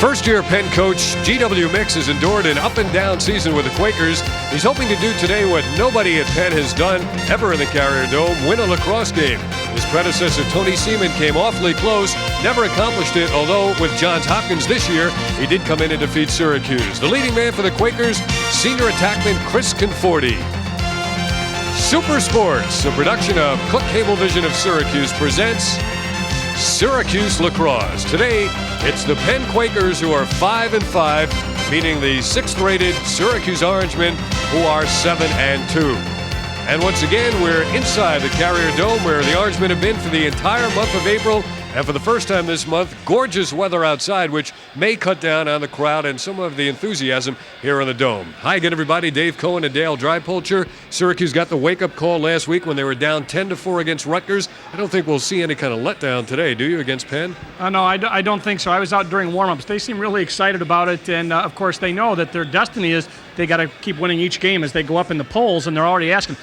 First-year Penn coach G.W. Mix has endured an up-and-down season with the Quakers. He's hoping to do today what nobody at Penn has done ever in the Carrier Dome, win a lacrosse game. His predecessor, Tony Seaman, came awfully close, never accomplished it, although with Johns Hopkins this year, he did come in and defeat Syracuse. The leading man for the Quakers, senior attackman Chris Conforti. Super Sports, a production of Cook Cablevision of Syracuse, presents Syracuse Lacrosse. Today, it's the Penn Quakers who are 5-5, meeting the 6th-rated Syracuse Orangemen who are 7-2. And once again, we're inside the Carrier Dome where the Orangemen have been for the entire month of April. And for the first time this month, gorgeous weather outside, which may cut down on the crowd and some of the enthusiasm here in the Dome. Hi again, everybody. Dave Cohen and Dale Drypolcher. Syracuse got the wake-up call last week when they were down 10-4 against Rutgers. I don't think we'll see any kind of letdown today, do you, against Penn? No, I don't think so. I was out during warm-ups. They seem really excited about it, and of course they know that their destiny is they got to keep winning each game as they go up in the polls, and they're already asking,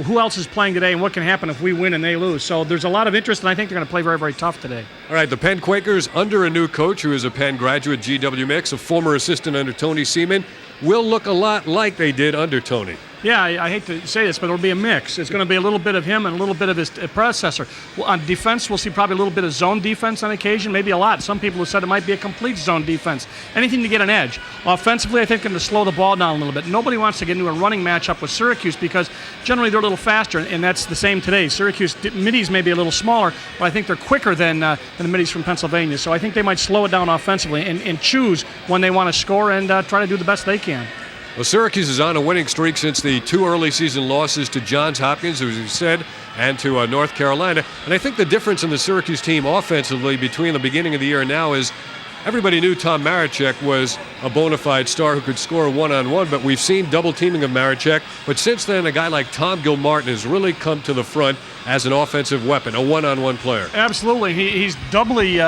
who else is playing today and what can happen if we win and they lose? So there's a lot of interest, and I think they're going to play very, very tough today. All right, the Penn Quakers, under a new coach who is a Penn graduate, G.W. Mix, a former assistant under Tony Seaman, will look a lot like they did under Tony. Yeah, I hate to say this, but it'll be a mix. It's going to be a little bit of him and a little bit of his predecessor. Well, on defense, we'll see probably a little bit of zone defense on occasion, maybe a lot. Some people have said it might be a complete zone defense. Anything to get an edge. Offensively, I think going to slow the ball down a little bit. Nobody wants to get into a running matchup with Syracuse because generally they're a little faster, and that's the same today. Syracuse middies may be a little smaller, but I think they're quicker than the middies from Pennsylvania. So I think they might slow it down offensively and choose when they want to score and try to do the best they can. Well, Syracuse is on a winning streak since the 2 early season losses to Johns Hopkins, as you said, and to North Carolina. And I think the difference in the Syracuse team offensively between the beginning of the year and now is everybody knew Tom Marechek was a bona fide star who could score one-on-one, but we've seen double teaming of Marechek. But since then, a guy like Tom Gilmartin has really come to the front as an offensive weapon, a one-on-one player. Absolutely. He's doubly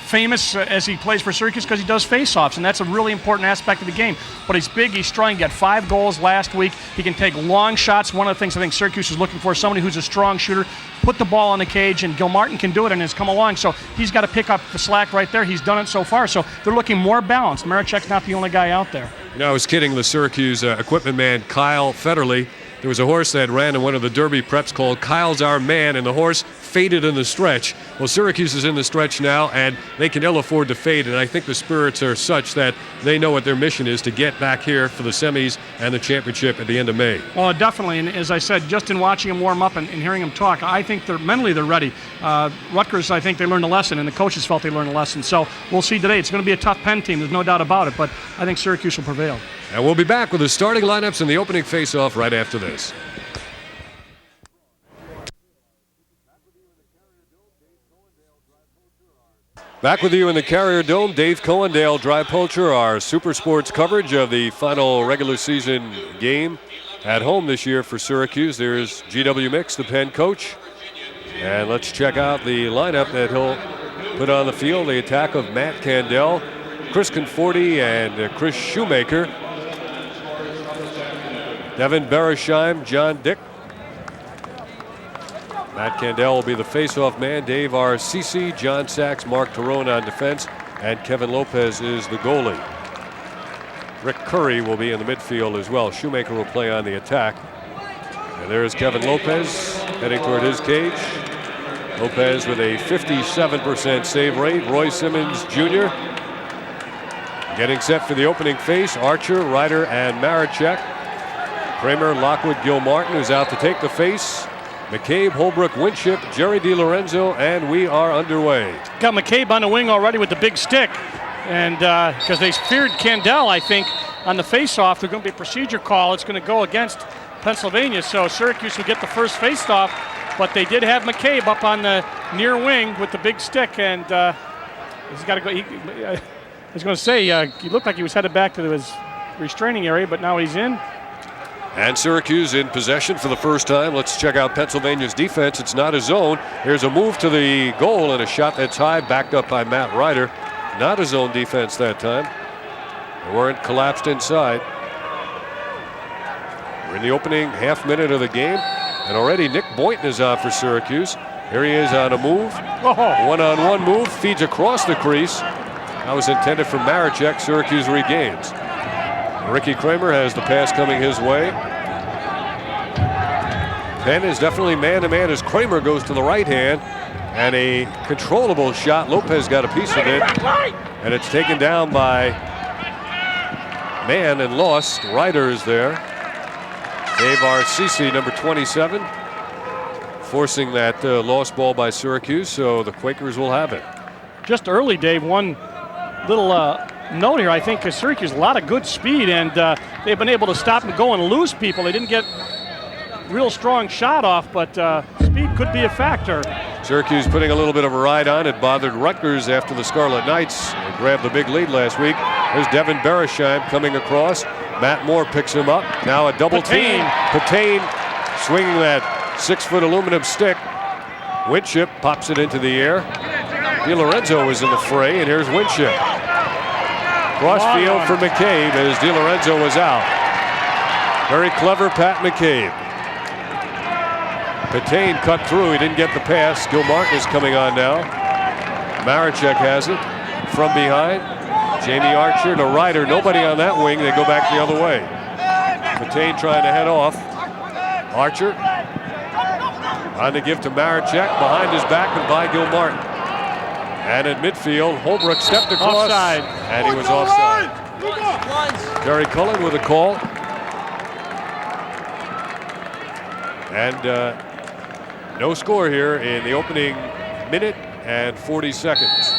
famous as he plays for Syracuse because he does face-offs, and that's a really important aspect of the game. But he's big, he's strong. He got 5 goals last week. He can take long shots. One of the things I think Syracuse is looking for is somebody who's a strong shooter, put the ball on the cage, and Gilmartin can do it and has come along. So he's got to pick up the slack right there. He's done it so far. So they're looking more balanced. Marechek's not the only guy out there. You know, I was kidding the Syracuse equipment man, Kyle Federley. There was a horse that ran in one of the Derby preps called Kyle's Our Man, and the horse faded in the stretch. Well, Syracuse is in the stretch now, and they can ill afford to fade, and I think the spirits are such that they know what their mission is to get back here for the semis and the championship at the end of May. Oh, definitely, and as I said, just in watching them warm up and hearing them talk, I think they're ready. Rutgers, I think they learned a lesson, and the coaches felt they learned a lesson. So we'll see today. It's going to be a tough Penn team, there's no doubt about it, but I think Syracuse will prevail. And we'll be back with the starting lineups and the opening face-off right after this. Back with you in the Carrier Dome, Dave Cohen, Dale Drypolcher, our Super Sports coverage of the final regular season game at home this year for Syracuse. There's G.W. Mix, the Penn coach. And let's check out the lineup that he'll put on the field. The attack of Matt Candell, Chris Conforti, and Chris Shoemaker. Devin Beresheim, John Dick. Matt Candell will be the face-off man. Dave Arcisi, John Sachs, Mark Tarone on defense, and Kevin Lopez is the goalie. Rick Curry will be in the midfield as well. Shoemaker will play on the attack. And there's Kevin Lopez heading toward his cage. Lopez with a 57% save rate. Roy Simmons Jr. getting set for the opening face. Archer, Ryder, and Marechek. Kramer, Lockwood, Gilmartin, who's out to take the face. McCabe, Holbrook, Winship, Jerry DiLorenzo, and we are underway. Got McCabe on the wing already with the big stick, and because they feared Candell, I think, on the face-off, there's going to be a procedure call. It's going to go against Pennsylvania, so Syracuse will get the first face-off, but they did have McCabe up on the near wing with the big stick, and he's got to go. I was going to say, he looked like he was headed back to his restraining area, but now he's in. And Syracuse in possession for the first time. Let's check out Pennsylvania's defense. It's not a zone. Here's a move to the goal and a shot that's high, backed up by Matt Ryder. Not a zone defense that time. They weren't collapsed inside. We're in the opening half minute of the game, and already Nick Boynton is on for Syracuse. Here he is on a move. One-on-one move, feeds across the crease. That was intended for Maricek. Syracuse regains. Ricky Kramer has the pass coming his way. Penn is definitely man-to-man as Kramer goes to the right hand. And a controllable shot. Lopez got a piece of it. And it's taken down by Mann and lost. RITER is there. Dave Arcisi, number 27, forcing that lost ball by Syracuse, so the Quakers will have it. Just early, Dave, one little note here. I think Syracuse, a lot of good speed, and they've been able to stop and go and lose people. They didn't get real strong shot off, but speed could be a factor. Syracuse putting a little bit of a ride on. It bothered Rutgers after the Scarlet Knights grabbed the big lead last week. There's Devin Beresheim coming across. Matt Moore picks him up. Now a double team. Patain swinging that 6-foot aluminum stick. Winship pops it into the air. DiLorenzo is in the fray, and here's Winship. Crossfield for McCabe as DiLorenzo was out. Very clever Pat McCabe. Patain cut through. He didn't get the pass. Gilmartin is coming on now. Maricek has it from behind. Jamie Archer to RITER. Nobody on that wing. They go back the other way. Patain trying to head off. Archer on to give to Maricek. Behind his back and by Gilmartin. And at midfield, Holbrook stepped across. Offside. And he was offside. Terry Cullen with a call. And no score here in the opening minute and 40 seconds.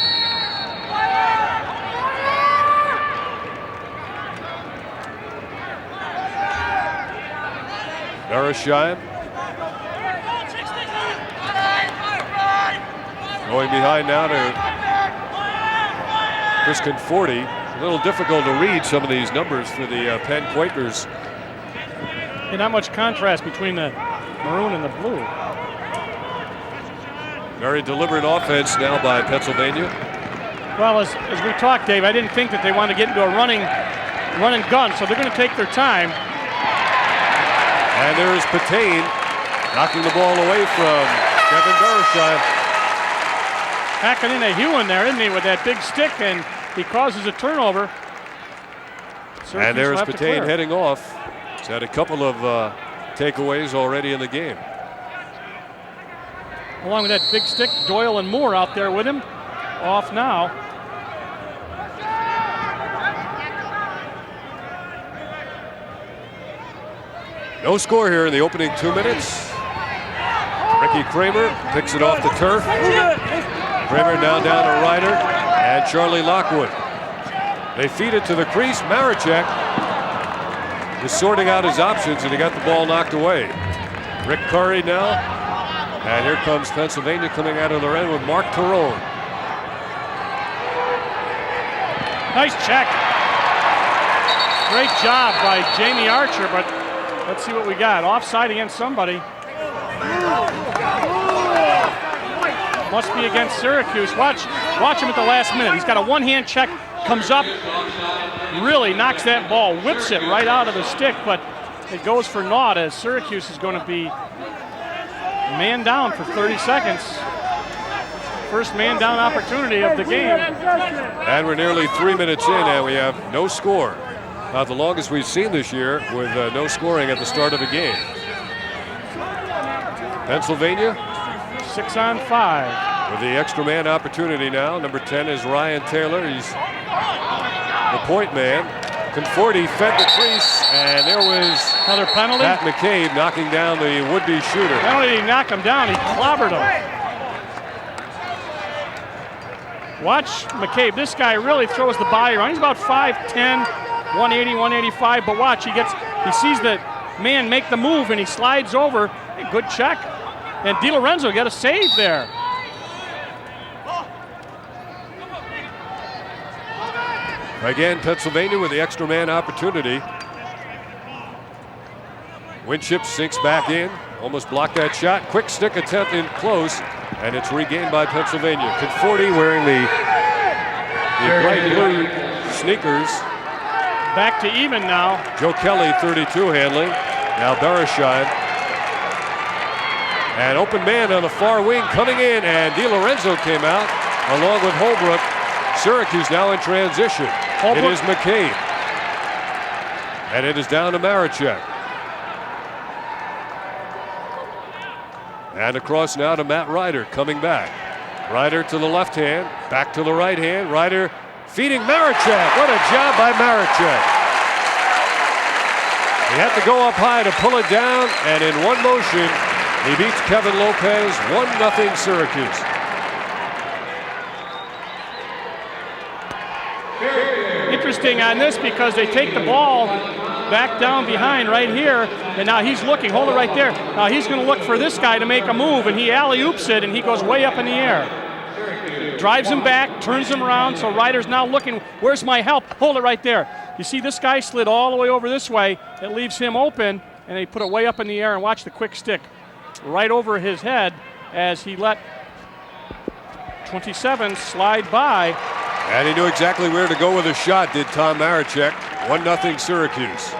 Beresheim going behind now to Chris Conforti. A little difficult to read some of these numbers for the Penn Quakers. And not much contrast between the maroon and the blue. Very deliberate offense now by Pennsylvania. Well, as we talked, Dave, I didn't think that they wanted to get into a run and gun, so they're going to take their time. And there's Patain knocking the ball away from Devin Beresheim. Hacking in a hue in there, isn't he, with that big stick, and he causes a turnover. Syracuse and there's will have to Patain clear. heading off. He's had a couple of takeaways already in the game. Along with that big stick, Doyle and Moore out there with him. Off now. No score here in the opening 2 minutes. Ricky Kramer picks it off the turf. Kramer now down to RITER and Charlie Lockwood. They feed it to the crease. Maricek is sorting out his options, and he got the ball knocked away. Rick Curry now. And here comes Pennsylvania coming out of their end with Mark TARONE. Nice check. Great job by Jamie Archer, but let's see what we got. Offside against somebody. Must be against Syracuse. Watch him at the last minute. He's got a one-hand check, comes up, really knocks that ball, whips it right out of the stick, but it goes for naught as Syracuse is going to be man down for 30 seconds. First man down opportunity of the game. And we're nearly 3 minutes in, and we have no score. About the longest we've seen this year with no scoring at the start of a game. Pennsylvania 6-on-5. with the extra man opportunity now. Number 10 is Ryan Taylor. He's the point man. Conforti fed the crease, and there was Another penalty. Pat McCabe knocking down the would-be shooter. Not only did he knock him down, he clobbered him. Watch McCabe. This guy really throws the body around. He's about 5'10", 180, 185, but watch, he sees the man make the move, and he slides over. Hey, good check. And DiLorenzo got a save there. Again, Pennsylvania with the extra man opportunity. Winship sinks back in, almost blocked that shot. Quick stick attempt in close, and it's regained by Pennsylvania. Conforti wearing the bright blue sneakers. Back to even now. Joe Kelly, 32, handling. Now Beresheim. And open man on the far wing coming in, and DiLorenzo came out along with Holbrook. Syracuse now in transition. It is McCabe. And it is down to Maricek. And across now to Matt RITER coming back. RITER to the left hand, back to the right hand. RITER feeding Maricek. What a job by Maricek. He had to go up high to pull it down, and in one motion, he beats Kevin Lopez, 1-0 Syracuse. Interesting on this because they take the ball back down behind right here, and now he's looking, hold it right there. Now he's going to look for this guy to make a move, and he alley-oops it, and he goes way up in the air. Drives him back, turns him around, so RITER's now looking, where's my help? Hold it right there. You see this guy slid all the way over this way. It leaves him open, and they put it way up in the air, and watch the quick stick right over his head as he let 27 slide by. And he knew exactly where to go with a shot, did Tom Maricek. 1-0 Syracuse.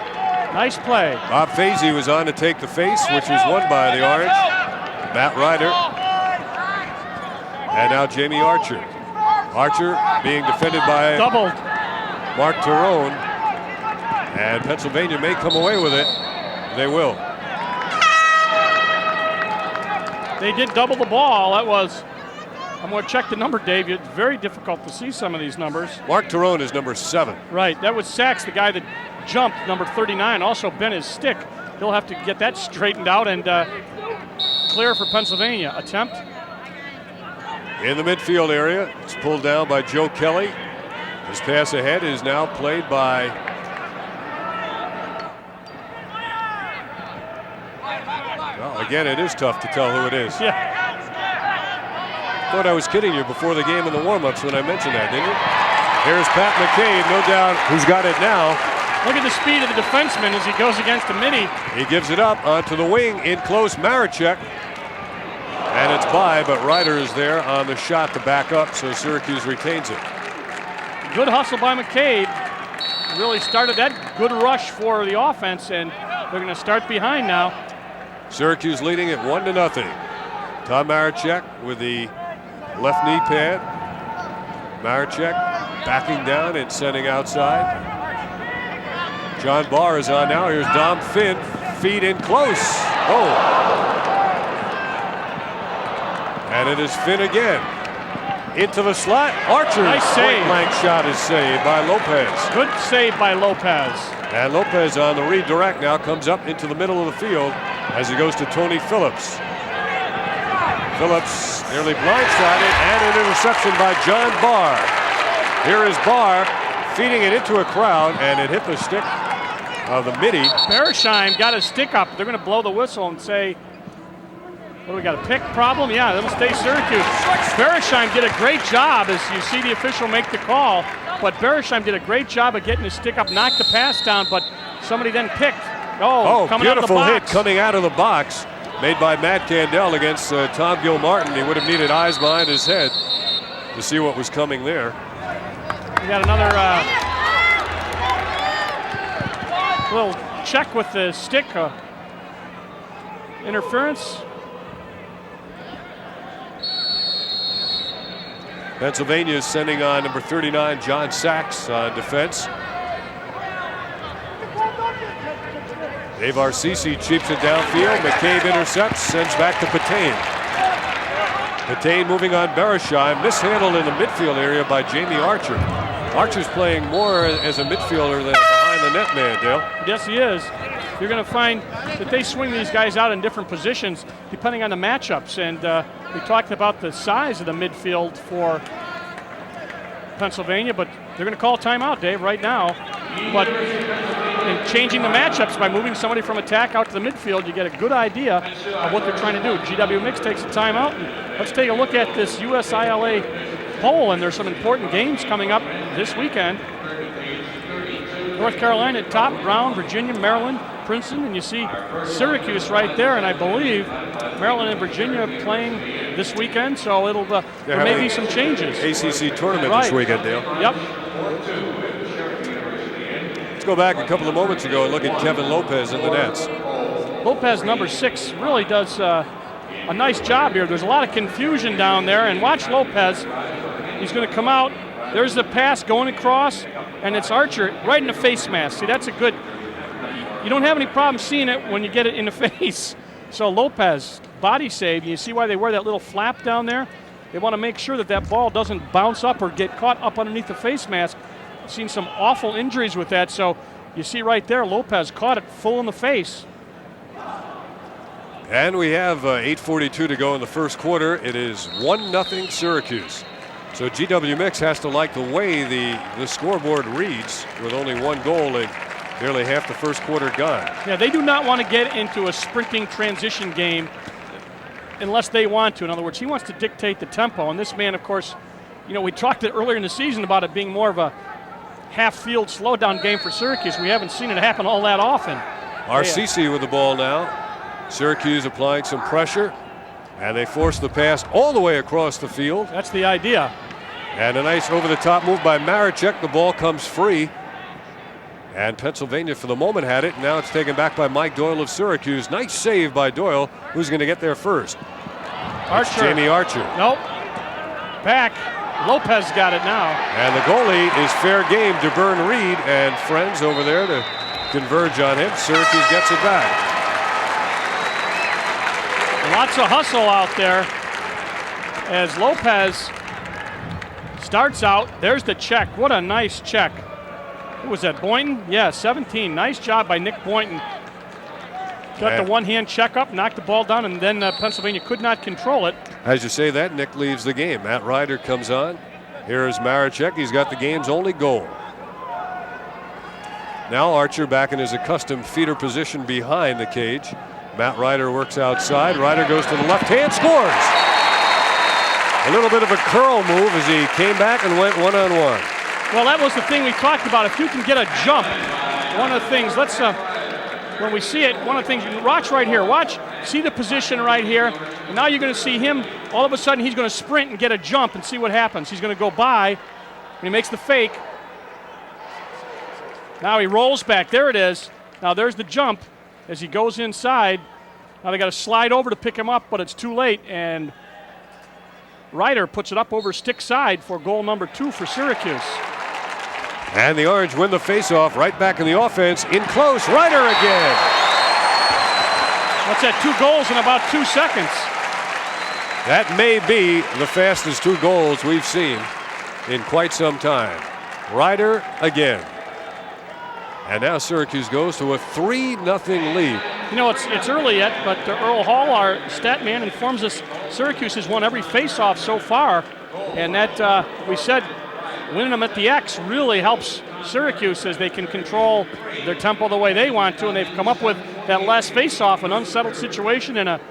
Nice play. Bob Fazy was on to take the face, which was won by the Orange. Matt RITER. And now Jamie Archer. Archer being defended by doubled Mark TARONE. And Pennsylvania may come away with it. They will. They did double the ball. That was, I'm going to check the number, Dave. It's very difficult to see some of these numbers. Mark TARONE is number 7. Right. That was Sachs, the guy that jumped, number 39. Also bent his stick. He'll have to get that straightened out and clear for Pennsylvania. Attempt. In the midfield area. It's pulled down by Joe Kelly. His pass ahead is now played by well, again, it is tough to tell who it is. Yeah. Thought I was kidding you before the game in the warm-ups when I mentioned that, didn't you? Here's Pat McCabe, no doubt who's got it now. Look at the speed of the defenseman as he goes against the mini. He gives it up onto the wing, in close, Maricek. And it's by, but RITER is there on the shot to back up, so Syracuse retains it. Good hustle by McCabe. Really started that good rush for the offense, and they're going to start behind now. Syracuse leading it 1-0. Tom Maricek with the left knee pad. Maricek backing down and sending outside. John Barr is on now. Here's Dom Finn. Feed in close. Oh. And it is Finn again. Into the slot. Archer. Nice save. Point-blank shot is saved by Lopez. Good save by Lopez. And Lopez on the redirect now comes up into the middle of the field as he goes to Tony Phillips. Phillips nearly blindsided, and an interception by John Barr. Here is Barr feeding it into a crowd, and it hit the stick of the midi. Beresheim got his stick up. They're going to blow the whistle and say, what do we got, a pick problem? Yeah, that'll stay Syracuse. Beresheim did a great job as you see the official make the call, but Beresheim did a great job of getting his stick up, knocked the pass down, but somebody then picked. Oh, coming out of the beautiful hit box. coming out of the box made by Matt Candell against Tom Gilmartin. He would have needed eyes behind his head to see what was coming there. We got another little check with the stick. Interference. Pennsylvania is sending on number 39, John Sachs, on defense. Dave Arcisi cheaps it downfield. McCabe intercepts, sends back to Patain. Patain moving on Beresheim, mishandled in the midfield area by Jamie Archer. Archer's playing more as a midfielder than behind the net man, Dale. Yes, he is. You're going to find that they swing these guys out in different positions depending on the matchups. And we talked about the size of the midfield for Pennsylvania, but they're going to call timeout, Dave, right now. But in changing the matchups by moving somebody from attack out to the midfield, you get a good idea of what they're trying to do. GW Mix takes a timeout. And let's take a look at this USILA poll, and there's some important games coming up this weekend. North Carolina at top, Brown, Virginia, Maryland, Princeton, and you see Syracuse right there, and I believe Maryland and Virginia playing this weekend, so it'll there may be some changes. ACC tournament this weekend, Dale. Yep. Let's go back a couple of moments ago and look at Kevin Lopez in the nets. Lopez, number 6, really does a nice job here. There's a lot of confusion down there, and watch Lopez. He's going to come out There's the pass going across, and it's Archer right in the face mask. See, that's a good, you don't have any problem seeing it when you get it in the face. So Lopez, body save. You see why they wear that little flap down there? They want to make sure that that ball doesn't bounce up or get caught up underneath the face mask. I've seen some awful injuries with that. So you see right there, Lopez caught it full in the face. And we have 8:42 to go in the first quarter. It is 1-0 Syracuse. So GW Mix has to like the way the scoreboard reads with only one goal and nearly half the first quarter gone. Yeah, they do not want to get into a sprinting transition game unless they want to. In other words, he wants to dictate the tempo. And this man, of course, you know, we talked earlier in the season about it being more of a half-field slowdown game for Syracuse. We haven't seen it happen all that often. RCC with the ball now. Syracuse applying some pressure, and they force the pass all the way across the field. That's the idea. And a nice over-the-top move by Maricek. The ball comes free. And Pennsylvania for the moment had it. Now it's taken back by Mike Doyle of Syracuse. Nice save by Doyle. Who's going to get there first? Archer. It's Jamie Archer. Nope. Back. Lopez got it now. And the goalie is fair game. DeBurn Reed and friends over there to converge on him. Syracuse gets it back. Lots of hustle out there as Lopez starts out. There's the check. What a nice check. Who was that, Boynton? Yeah, 17. Nice job by Nick Boynton. Got the one-hand check up, knocked the ball down, and then Pennsylvania could not control it. As you say that, Nick leaves the game. Matt Ryder comes on. Here is Maricek. He's got the game's only goal. Now Archer back in his accustomed feeder position behind the cage. Matt Ryder works outside. Ryder goes to the left hand, scores. A little bit of a curl move as he came back and went one-on-one. Well, that was the thing we talked about. If you can get a jump, one of the things, let's, when we see it, one of the things, watch right here. Watch, see the position right here. And now you're going to see him, all of a sudden he's going to sprint and get a jump and see what happens. He's going to go by, and he makes the fake. Now he rolls back. There it is. Now there's the jump as he goes inside. Now they got to slide over to pick him up, but it's too late, and Ryder puts it up over stick side for goal number 2 for Syracuse. And the Orange win the faceoff right back in the offense. In close, Ryder again. What's that, 2 goals in about 2 seconds? That may be the fastest 2 goals we've seen in quite some time. Ryder again. And now Syracuse goes to a 3-0 lead. You know, it's early yet, but Earl Hall, our stat man, informs us Syracuse has won every faceoff so far. And that, we said, winning them at the X really helps Syracuse as they can control their tempo the way they want to. And they've come up with that last faceoff, an unsettled situation, and a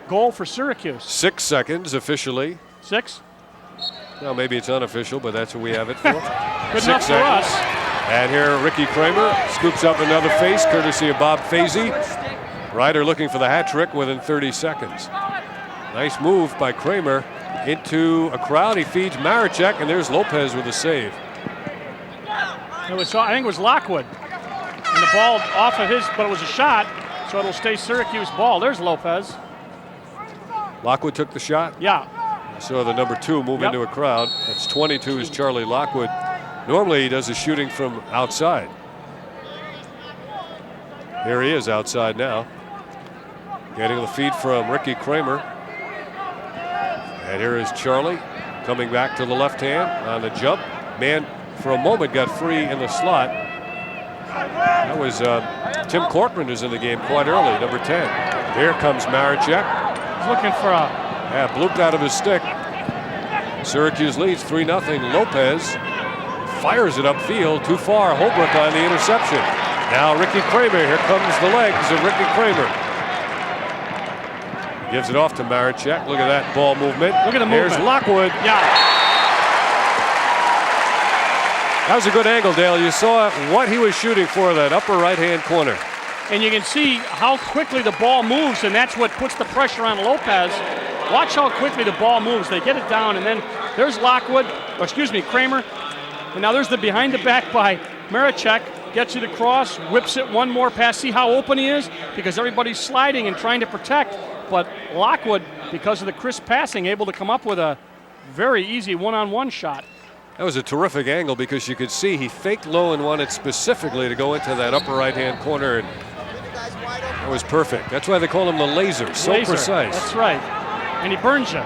goal for Syracuse. 6 seconds officially. 6? Well, maybe it's unofficial, but that's what we have it for. Good enough for us. And here Ricky Kramer scoops up another face, courtesy of Bob Fazy. Ryder looking for the hat trick within 30 seconds. Nice move by Kramer into a crowd. He feeds Maricek, and there's Lopez with a save. I think it was Lockwood. And the ball off of his, but it was a shot, so it'll stay Syracuse ball. There's Lopez. Lockwood took the shot? Yeah. So the number 2 move into a crowd. That's 22 is Charlie Lockwood. Normally he does the shooting from outside. Here he is outside now. Getting the feed from Ricky Kramer. And here is Charlie coming back to the left hand on the jump. Man, for a moment, got free in the slot. That was Tim Corcoran is in the game quite early, number 10. Here comes Maricek. He's looking for a... Yeah, blooped out of his stick. Syracuse leads 3-0. Lopez fires it upfield, too far. Holbrook on the interception. Now Ricky Kramer. Here comes the legs of Ricky Kramer. Gives it off to Maricek. Look at that ball movement. Look at the movement. Here's Lockwood. Yeah. That was a good angle, Dale. You saw what he was shooting for, that upper right-hand corner. And you can see how quickly the ball moves, and that's what puts the pressure on Lopez. Watch how quickly the ball moves. They get it down, and then there's Lockwood, or excuse me, Kramer. And now there's the behind the back by Maricek. Gets it across, whips it one more pass. See how open he is? Because everybody's sliding and trying to protect. But Lockwood, because of the crisp passing, able to come up with a very easy one-on-one shot. That was a terrific angle because you could see he faked low and wanted specifically to go into that upper right-hand corner, and that was perfect. That's why they call him the laser. So precise. That's right. And he burns you.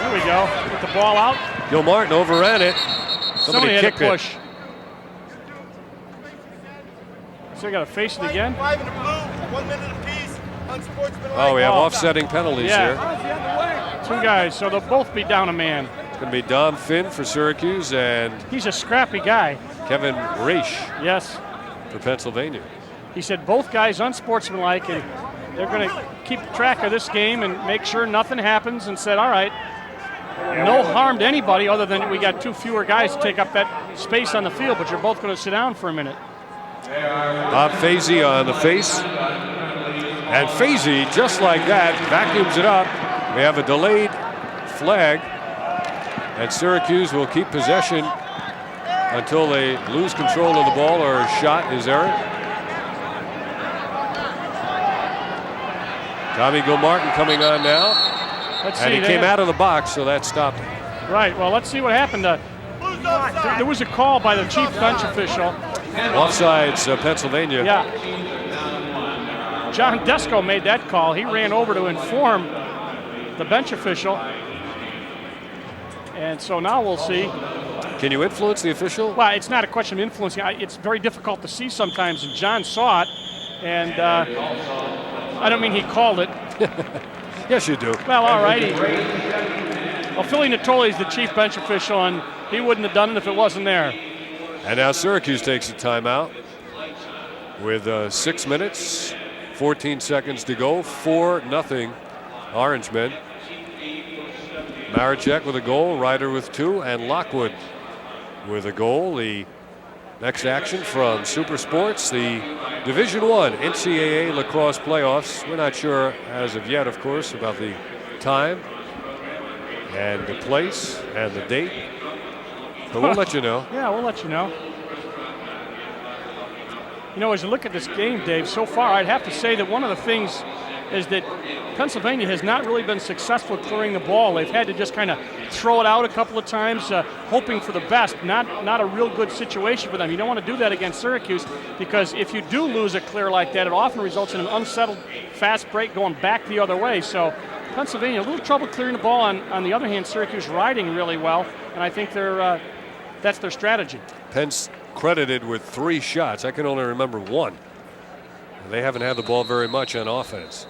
There we go. Get the ball out. Gilmartin overran it. Somebody had kicked to push. it. So we got to face it again. 5 in the blue, 1 minute apiece, unsportsmanlike. Oh, we have offsetting penalties here. Two guys, so they'll both be down a man. It's going to be Dom Finn for Syracuse and He's a scrappy guy. Kevin Raish Yes. for Pennsylvania. He said both guys unsportsmanlike, and they're going to keep track of this game and make sure nothing happens, and said, all right, no harm to anybody other than we got 2 fewer guys to take up that space on the field, but you're both going to sit down for a minute. Bob Fazy on the face. And Fazy, just like that, vacuums it up. We have a delayed flag, and Syracuse will keep possession until they lose control of the ball or a shot is errant. Tommy Gilmartin coming on now. And he came out of the box, so that stopped him. Right, well, let's see what happened. There was a call by the chief bench official. Offsides, Pennsylvania. Yeah. John Desko made that call. He ran over to inform the bench official. And so now we'll see. Can you influence the official? Well, it's not a question of influencing. It's very difficult to see sometimes, and John saw it. And I don't mean he called it. Yes, you do. Well, all righty. Well, Philly Natoli is the chief bench official, and he wouldn't have done it if it wasn't there. And now Syracuse takes a timeout with 6 minutes, 14 seconds to go. 4-0 Orangemen. Maricek with a goal, Ryder with 2, and Lockwood with a goal. The next action from Super Sports, the Division I NCAA lacrosse playoffs. We're not sure as of yet, of course, about the time and the place and the date, but we'll let you know. Yeah, we'll let you know. You know, as you look at this game, Dave, so far, I'd have to say that one of the things is that Pennsylvania has not really been successful clearing the ball. They've had to just kind of throw it out a couple of times, hoping for the best. Not a real good situation for them. You don't want to do that against Syracuse, because if you do lose a clear like that, it often results in an unsettled fast break going back the other way. So Pennsylvania, a little trouble clearing the ball. On the other hand, Syracuse riding really well, and I think that's their strategy. Penn's credited with 3 shots. I can only remember 1. They haven't had the ball very much on offense.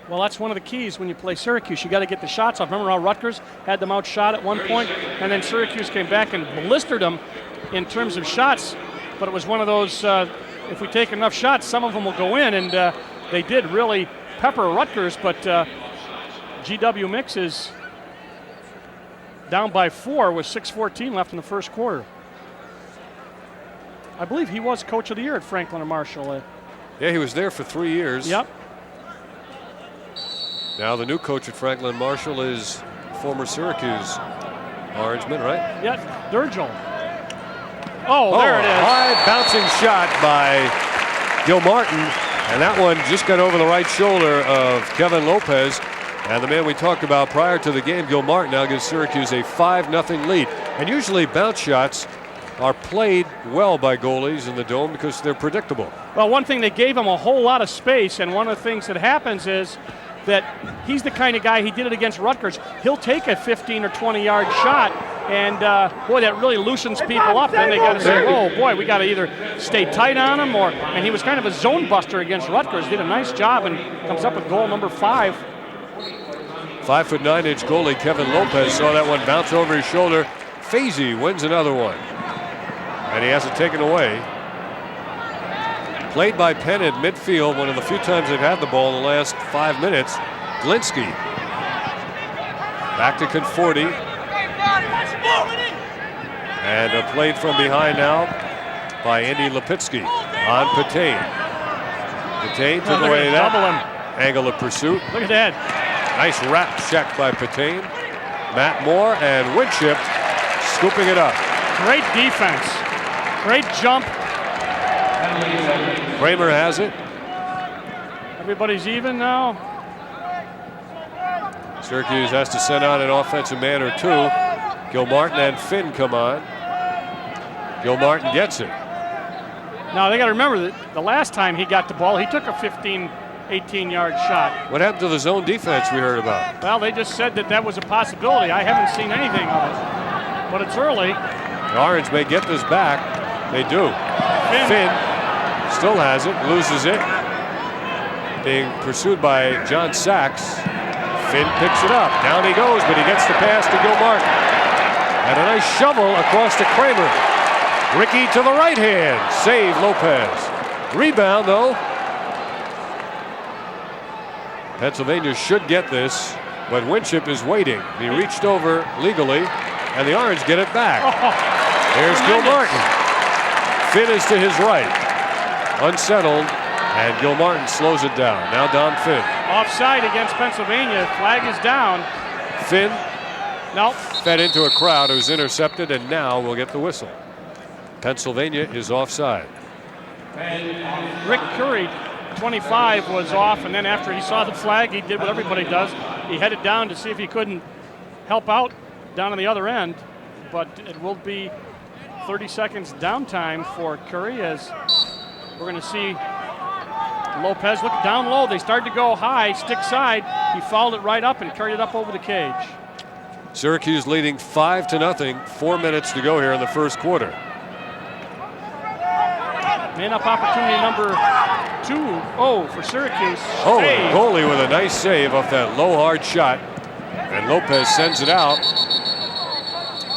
Well, that's one of the keys when you play Syracuse. You got to get the shots off. Remember how Rutgers had them outshot at one point, and then Syracuse came back and blistered them in terms of shots. But it was one of those, if we take enough shots, some of them will go in, and they did really pepper Rutgers. But GW Mix is down by 4 with 6:14 left in the first quarter. I believe he was coach of the year at Franklin and Marshall. Yeah, he was there for 3 years. Yep. Now the new coach at Franklin Marshall is former Syracuse Orangeman, right? Yep, Durgel. Oh, there it is. High bouncing shot by Gilmartin, and that one just got over the right shoulder of Kevin Lopez. And the man we talked about prior to the game, Gilmartin, now gives Syracuse a 5-0 lead. And usually bounce shots are played well by goalies in the Dome because they're predictable. Well, one thing, they gave him a whole lot of space, and one of the things that happens is that he's the kind of guy, he did it against Rutgers, he'll take a 15 or 20-yard shot, and boy, that really loosens people up. Then they got to say, oh boy, we got to either stay tight on him, and he was kind of a zone buster against Rutgers, did a nice job, and comes up with goal number 5. 5'9" goalie Kevin Lopez saw that one bounce over his shoulder. Fazy wins another one, and he has it taken away. Played by Penn at midfield, one of the few times they've had the ball in the last 5 minutes. Glinsky back to Conforti, and played from behind now by Andy Lipitsky on Patain. Patain took away that angle of pursuit. Look at that. Nice wrap check by Patain. Matt Moore and Winship scooping it up. Great defense. Great jump. Kramer has it. Everybody's even now. Syracuse has to send out an offensive man or two. Gilmartin and Finn come on. Gilmartin gets it. Now they got to remember that the last time he got the ball, he took a 15, 18-yard shot. What happened to the zone defense we heard about? Well, they just said that was a possibility. I haven't seen anything of it, but it's early. The Orange may get this back. They do. Finn still has it, loses it. Being pursued by John Sachs. Finn picks it up. Down he goes, but he gets the pass to Gilmartin. And a nice shovel across to Kramer. Ricky to the right hand. Save Lopez. Rebound, though. Pennsylvania should get this, but Winship is waiting. He reached over legally, and the Orange get it back. There's Gilmartin. Finn is to his right. Unsettled, and Gilmartin slows it down. Now Don Finn. Offside against Pennsylvania. Flag is down. Finn Nope. fed into a crowd. It was intercepted, and now we'll get the whistle. Pennsylvania is offside. Rick Curry, 25, was off, and then after he saw the flag, he did what everybody does. He headed down to see if he couldn't help out down on the other end, but it will be 30 seconds downtime for Curry as we're going to see Lopez look down low. They started to go high, stick side. He fouled it right up and carried it up over the cage. Syracuse leading 5-0. 4 minutes to go here in the first quarter. Man-up opportunity number 2-0 for Syracuse. Oh, Save. the goalie with a nice save off that low, hard shot. And Lopez sends it out.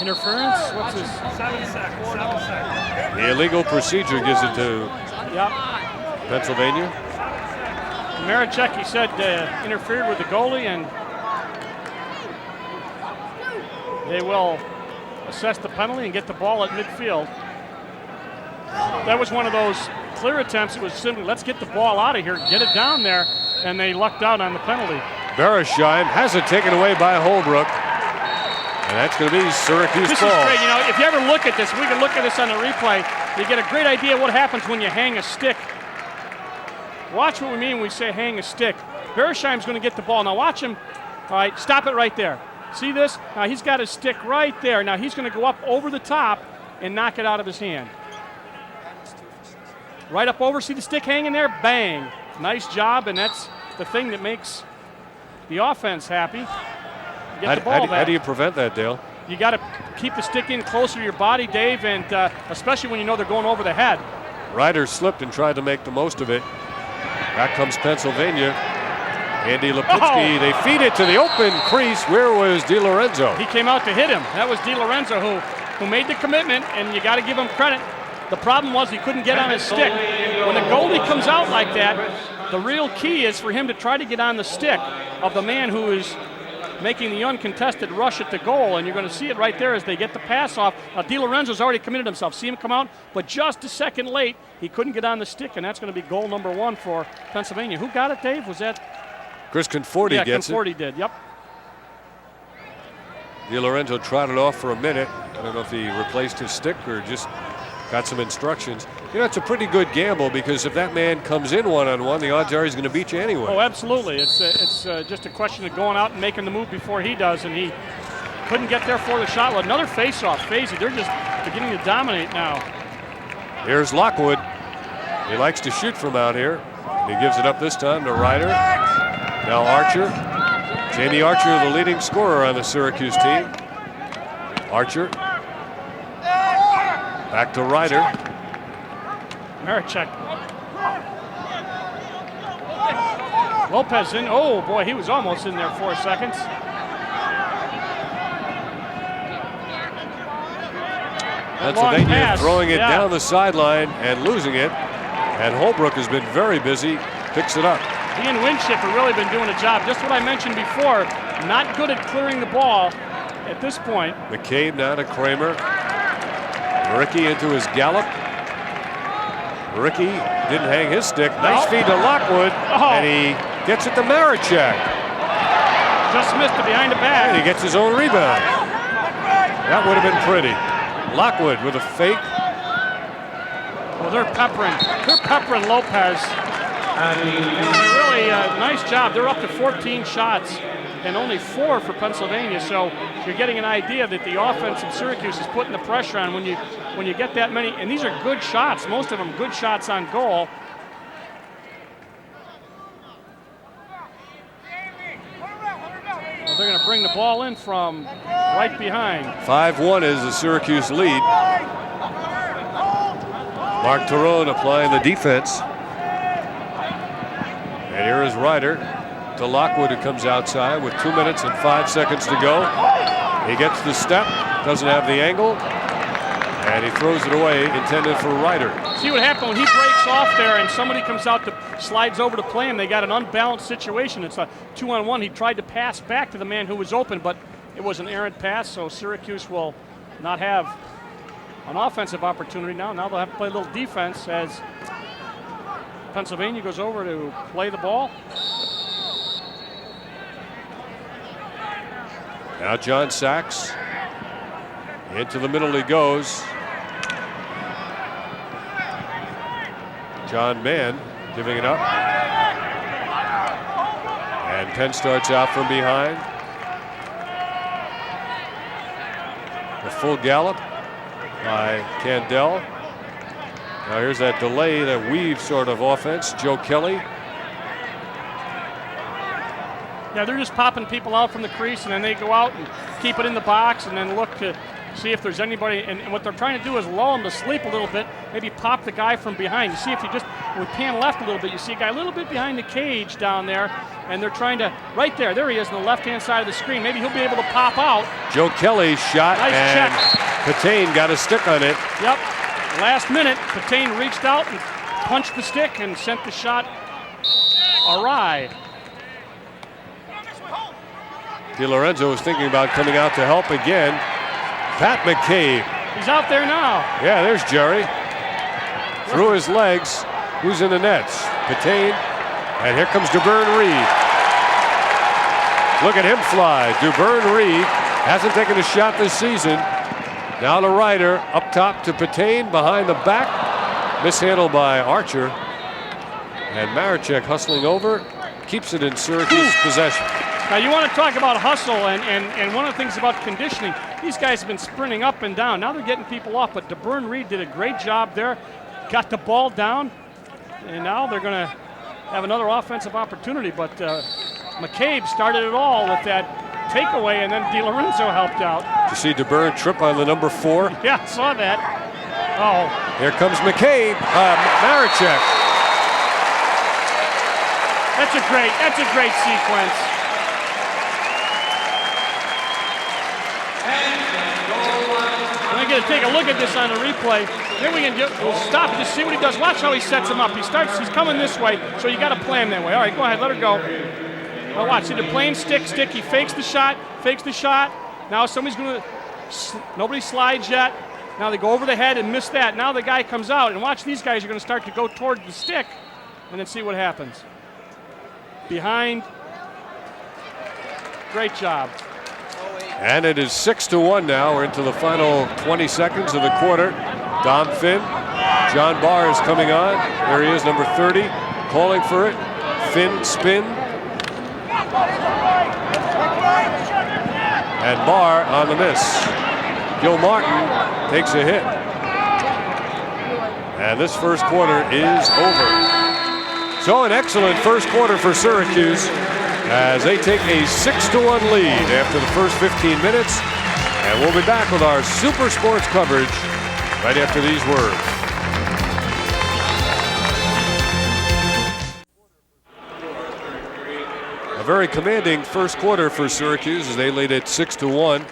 Interference? What's this? 7 seconds. 7 seconds. The illegal procedure gives it to Yep. Pennsylvania. Marichek, he said, interfered with the goalie, and they will assess the penalty and get the ball at midfield. That was one of those clear attempts. It was simply, let's get the ball out of here, get it down there, and they lucked out on the penalty. Beresheim has it taken away by Holbrook. And that's going to be Syracuse This ball. is great. You know, if you ever look at this, we can look at this on the replay, you get a great idea what happens when you hang a stick. Watch what we mean when we say hang a stick. Beresheim's going to get the ball. Now watch him. All right, stop it right there. See this? Now he's got his stick right there. Now he's going to go up over the top and knock it out of his hand. Right up over, see the stick hanging there? Bang. Nice job, and that's the thing that makes the offense happy. Get the ball back. How do you prevent that, Dale? You got to keep the stick in closer to your body, Dave, and especially when you know they're going over the head. Ryder slipped and tried to make the most of it. Back comes Pennsylvania. Andy Lipinski, They feed it to the open crease. Where was DiLorenzo? He came out to hit him. That was DiLorenzo who made the commitment, and you got to give him credit. The problem was he couldn't get on his stick. When a goalie comes out like that, the real key is for him to try to get on the stick of the man who is making the uncontested rush at the goal, and you're going to see it right there as they get the pass off. Now, DiLorenzo's already committed himself. See him come out, but just a second late, he couldn't get on the stick, and that's going to be goal number 1 for Pennsylvania. Who got it, Dave? Was that? Chris Conforti gets it. Yeah, Conforti did, yep. DiLorenzo trotted off for a minute. I don't know if he replaced his stick or just got some instructions. You know, it's a pretty good gamble because if that man comes in one-on-one, the odds are he's going to beat you anyway. Oh, absolutely. It's just a question of going out and making the move before he does, and he couldn't get there for the shot. Well, another face-off. Fazy, they're just beginning to dominate now. Here's Lockwood. He likes to shoot from out here. He gives it up this time to Ryder. Now Archer. Jamie Archer, the leading scorer on the Syracuse team. Archer. Back to Ryder. Marichek. Lopez in. Oh, boy, he was almost in there 4 seconds. Pennsylvania throwing it down the sideline and losing it. And Holbrook has been very busy. Picks it up. He and Winship have really been doing a job. Just what I mentioned before. Not good at clearing the ball at this point. McCabe now to Kramer. Ricky into his gallop. Ricky didn't hang his stick. Nice feed to Lockwood. And he gets it to Marichek. Just missed it behind the back. And he gets his own rebound. That would have been pretty. Lockwood with a fake. Well, they're peppering Lopez. And really nice job. They're up to 14 shots. and only 4 for Pennsylvania. So you're getting an idea that the offense in Syracuse is putting the pressure on when you get that many. And these are good shots, most of them good shots on goal. Well, they're going to bring the ball in from right behind. 5-1 is the Syracuse lead. Mark TARONE applying the defense. And here is RITER to Lockwood, who comes outside with 2 minutes and 5 seconds to go. He gets the step, doesn't have the angle, and he throws it away, intended for RITER. See what happened when he breaks off there and somebody comes out to slides over to play him. They got an unbalanced situation. It's a 2-on-1. He tried to pass back to the man who was open, but it was an errant pass, so Syracuse will not have an offensive opportunity now. Now they'll have to play a little defense as Pennsylvania goes over to play the ball. Now John Sachs. Into the middle he goes. John Mann giving it up. And Penn starts out from behind. The full gallop by Candell. Now here's that delay, that weave sort of offense. Joe Kelly. Yeah, they're just popping people out from the crease, and then they go out and keep it in the box and then look to see if there's anybody. And what they're trying to do is lull them to sleep a little bit, maybe pop the guy from behind. You see if you just, we pan left a little bit, you see a guy a little bit behind the cage down there, and they're trying to, right there he is on the left-hand side of the screen. Maybe he'll be able to pop out. Joe Kelly shot, nice and check. Patain got a stick on it. Yep, last minute, Patain reached out and punched the stick and sent the shot awry. DiLorenzo was thinking about coming out to help again. Pat McCabe. He's out there now. Yeah, there's Jerry. Through his legs. Who's in the nets? Patain. And here comes DuBurn Reed. Look at him fly. DuBurn Reed hasn't taken a shot this season. Now to RITER. Up top to Patain. Behind the back. Mishandled by Archer. And Maricek hustling over. Keeps it in Syracuse possession. Now you want to talk about hustle, and one of the things about conditioning, these guys have been sprinting up and down. Now they're getting people off, but DuBurn Reed did a great job there. Got the ball down, and now they're going to have another offensive opportunity. But McCabe started it all with that takeaway, and then DiLorenzo helped out. Did you see DuBurn trip on the number 4? Yeah, I saw that. Oh. Here comes McCabe, Maricek. That's a great sequence. We're going to take a look at this on the replay. Then we'll stop and just see what he does. Watch how he sets him up. He's coming this way, so you got to play him that way. All right, go ahead, let her go. Now watch, see the plain stick. He fakes the shot. Now somebody's going to, nobody slides yet. Now they go over the head and miss that. Now the guy comes out, and watch, these guys are going to start to go toward the stick, and then see what happens. Behind. Great job. And it is 6-1 now. We're into the final 20 seconds of the quarter. Dom Finn. John Barr is coming on. There he is, number 30, calling for it. Finn spin. And Barr on the miss. Gil Martin takes a hit. And this first quarter is over. So an excellent first quarter for Syracuse, as they take a 6-1 lead after the first 15 minutes. And we'll be back with our Super Sports coverage right after these words. A very commanding first quarter for Syracuse as they lead at 6-1.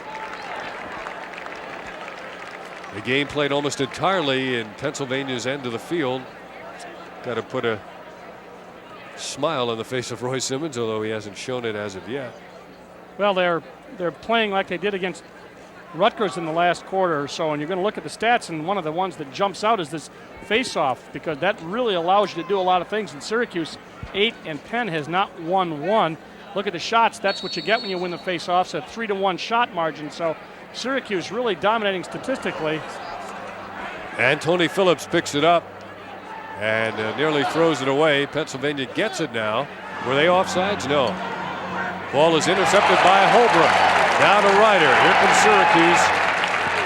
The game played almost entirely in Pennsylvania's end of the field. Got to put a smile on the face of Roy Simmons, although he hasn't shown it as of yet. Well, they're playing like they did against Rutgers in the last quarter or so, and you're going to look at the stats, and one of the ones that jumps out is this face-off, because that really allows you to do a lot of things. In Syracuse, 8 and Penn has not won one. Look at the shots. That's what you get when you win the face-offs, a 3-1 shot margin. So Syracuse really dominating statistically. And Tony Phillips picks it up and nearly throws it away. Pennsylvania gets it now. Were they offsides? No. Ball is intercepted by Holbrook. Now to Ryder. Here comes Syracuse.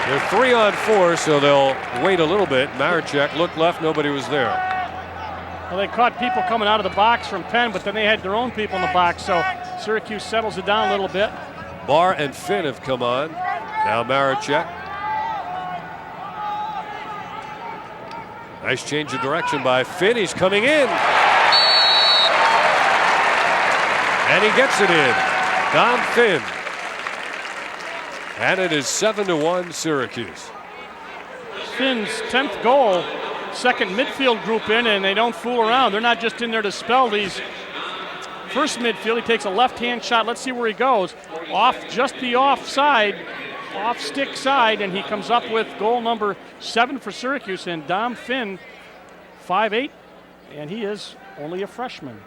They're 3 on 4, so they'll wait a little bit. Maricek looked left, nobody was there. Well, they caught people coming out of the box from Penn, but then they had their own people in the box, so Syracuse settles it down a little bit. Barr and Finn have come on. Now Maricek. Nice change of direction by Finn. He's coming in. And he gets it in. Dom Finn. And it is 7-1 Syracuse. Finn's 10th goal, second midfield group in, and they don't fool around. They're not just in there to spell these. First midfield, he takes a left-hand shot. Let's see where he goes. Off just the offside, off stick side, and he comes up with goal number 7 for Syracuse. And Dom Finn, 5'8", and he is only a freshman.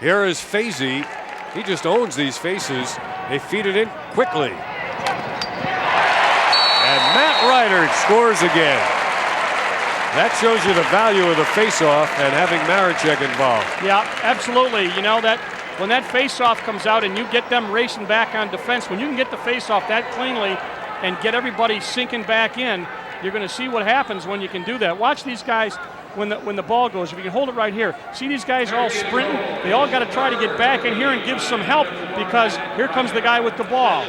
Here is Fazy. He just owns these faces. They feed it in quickly. And Matt Ryder scores again. That shows you the value of the face-off and having Maricek involved. Yeah, absolutely. You know that when that face-off comes out and you get them racing back on defense, when you can get the face-off that cleanly and get everybody sinking back in, you're going to see what happens when you can do that. Watch these guys. When the ball goes, if you can hold it right here, see these guys all sprinting? They all got to try to get back in here and give some help because here comes the guy with the ball.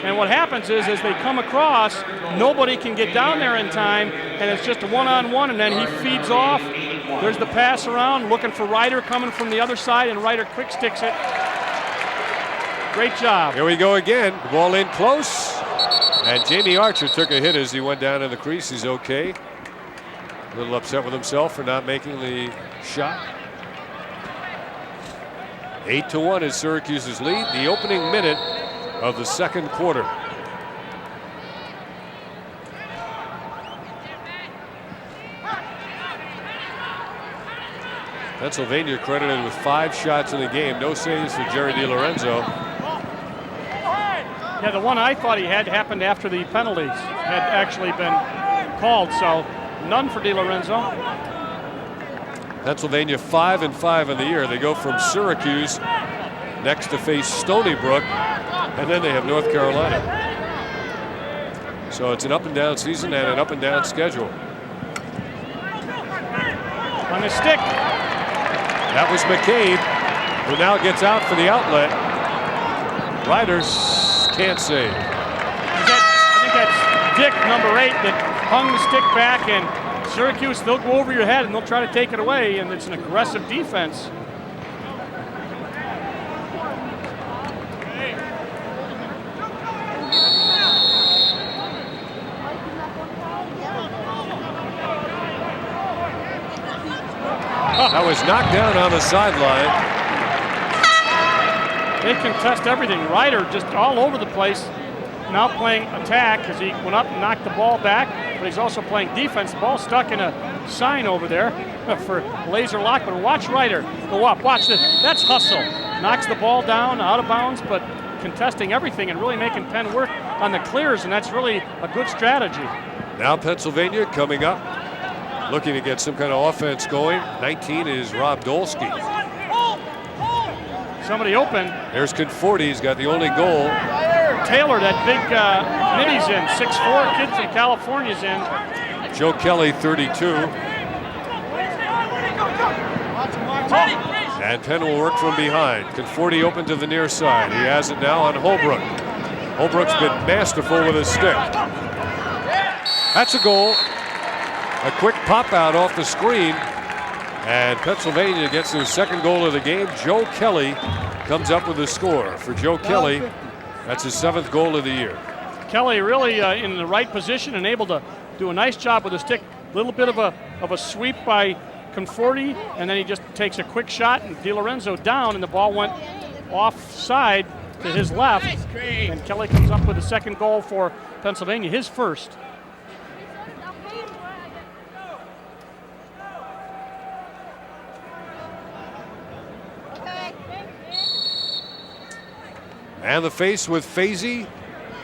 And what happens is, as they come across, nobody can get down there in time, and it's just a one-on-one, and then he feeds off. There's the pass around, looking for Ryder coming from the other side, and Ryder quick sticks it. Great job. Here we go again. The ball in close. And Jamie Archer took a hit as he went down in the crease. He's okay. A little upset with himself for not making the shot. 8-1 is Syracuse's lead. The opening minute of the second quarter. Pennsylvania credited with 5 shots in the game. No saves for Jerry DiLorenzo. Yeah, the one I thought he had happened after the penalties had actually been called, so none for DiLorenzo. Pennsylvania 5-5 in the year. They go from Syracuse next to face Stony Brook, and then they have North Carolina. So it's an up and down season and an up and down schedule. On the stick. That was McCabe, who now gets out for the outlet. Riders can't save. I think that's Dick, number 8, that hung the stick back, and Syracuse, they'll go over your head and they'll try to take it away, and it's an aggressive defense. That was knocked down on the sideline. They contest everything. Ryder just all over the place. Now playing attack because he went up and knocked the ball back, but he's also playing defense. The ball stuck in a sign over there for laser lock, but watch Ryder go up. Watch this. That's hustle. Knocks the ball down out of bounds, but contesting everything and really making Penn work on the clears, and that's really a good strategy. Now Pennsylvania coming up, looking to get some kind of offense going. 19 is Rob Dolsky. Somebody open. There's Conforti. He's got the only goal. Taylor, that big middy's in. 6'4" kid from California's in. Joe Kelly, 32. And Penn will work from behind. Conforti open to the near side. He has it now on Holbrook. Holbrook's been masterful with his stick. That's a goal. A quick pop out off the screen. And Pennsylvania gets their second goal of the game. Joe Kelly comes up with the score. For Joe Kelly, that's his 7th goal of the year. Kelly really in the right position and able to do a nice job with the stick. A little bit of a sweep by Conforti, and then he just takes a quick shot, and DiLorenzo down, and the ball went offside to his left. And Kelly comes up with the second goal for Pennsylvania, his first. And the face with Fazy.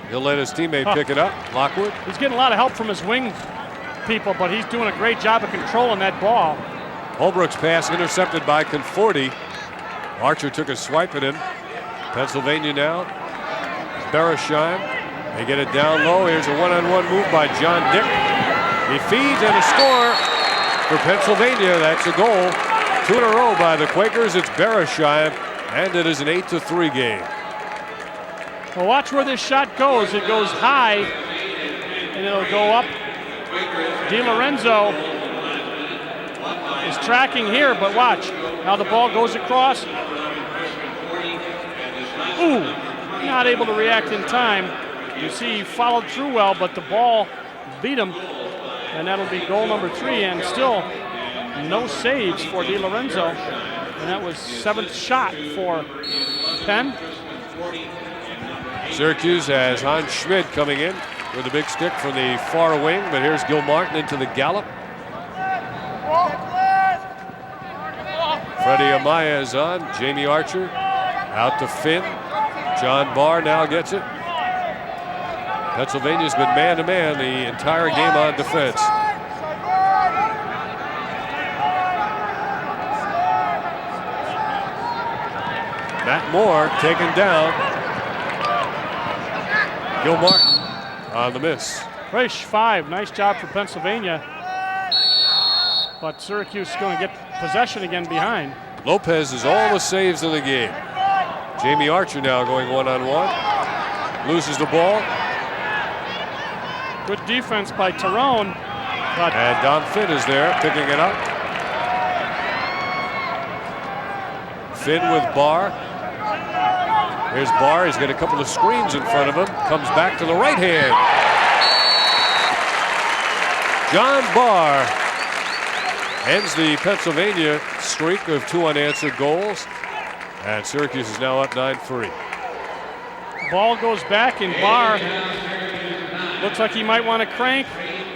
He'll let his teammate pick it up. Lockwood. He's getting a lot of help from his wing people, but he's doing a great job of controlling that ball. Holbrook's pass intercepted by Conforti. Archer took a swipe at him. Pennsylvania now. Beresheim. They get it down low. Here's a one-on-one move by John Dick. He feeds and a score for Pennsylvania. That's a goal. 2 in a row by the Quakers. It's Beresheim, and it is an 8-3 game. Well, watch where this shot goes. It goes high, and it'll go up. DiLorenzo is tracking here, but watch. Now the ball goes across. Ooh, not able to react in time. You see he followed through well, but the ball beat him, and that'll be goal number 3, and still no saves for DiLorenzo. And that was 7th shot for Penn. Syracuse has Hans Schmidt coming in with a big stick from the far wing, but here's Gil Martin into the gallop. Freddie Amaya is on. Jamie Archer out to Finn. John Barr now gets it. Pennsylvania's been man-to-man the entire game on defense. Matt Moore taken down. Gil Martin on the miss. Fresh 5, nice job for Pennsylvania. But Syracuse is going to get possession again behind. Lopez is all the saves in the game. Jamie Archer now going one-on-one. Loses the ball. Good defense by TARONE. And Don Finn is there picking it up. Finn with Barr. Here's Barr. He's got a couple of screens in front of him. Comes back to the right hand. John Barr ends the Pennsylvania streak of 2 unanswered goals. And Syracuse is now up 9-3. Ball goes back, and Barr looks like he might want to crank.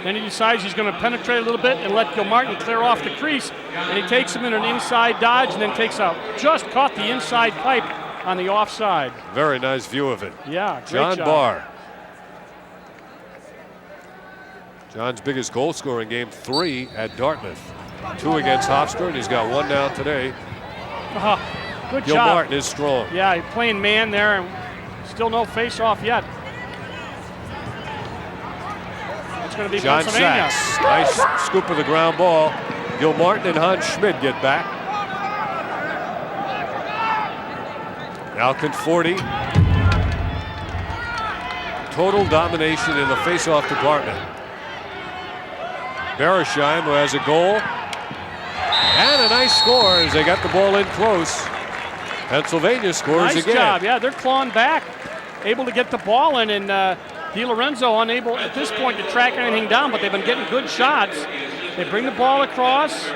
Then he decides he's going to penetrate a little bit and let Gil Martin clear off the crease. And he takes him in an inside dodge and then takes out. Just caught the inside pipe on the offside. Very nice view of it. Yeah, great John job. Barr. John's biggest goal scorer in game 3 at Dartmouth. 2 against Hofstra, and he's got 1 now today. Good Gil job. Martin is strong. Yeah, he's playing man there, and still no face-off yet. It's going to be John Pennsylvania. Sachs, nice scoop of the ground ball. Gil Martin and Hans Schmidt get back. Now Conforti. Total domination in the face-off department. Beresheim, who has a goal. And a nice score as they got the ball in close. Pennsylvania scores nice again. Job. Yeah, they're clawing back, able to get the ball in, and DiLorenzo unable at this point to track anything down, but they've been getting good shots. They bring the ball across.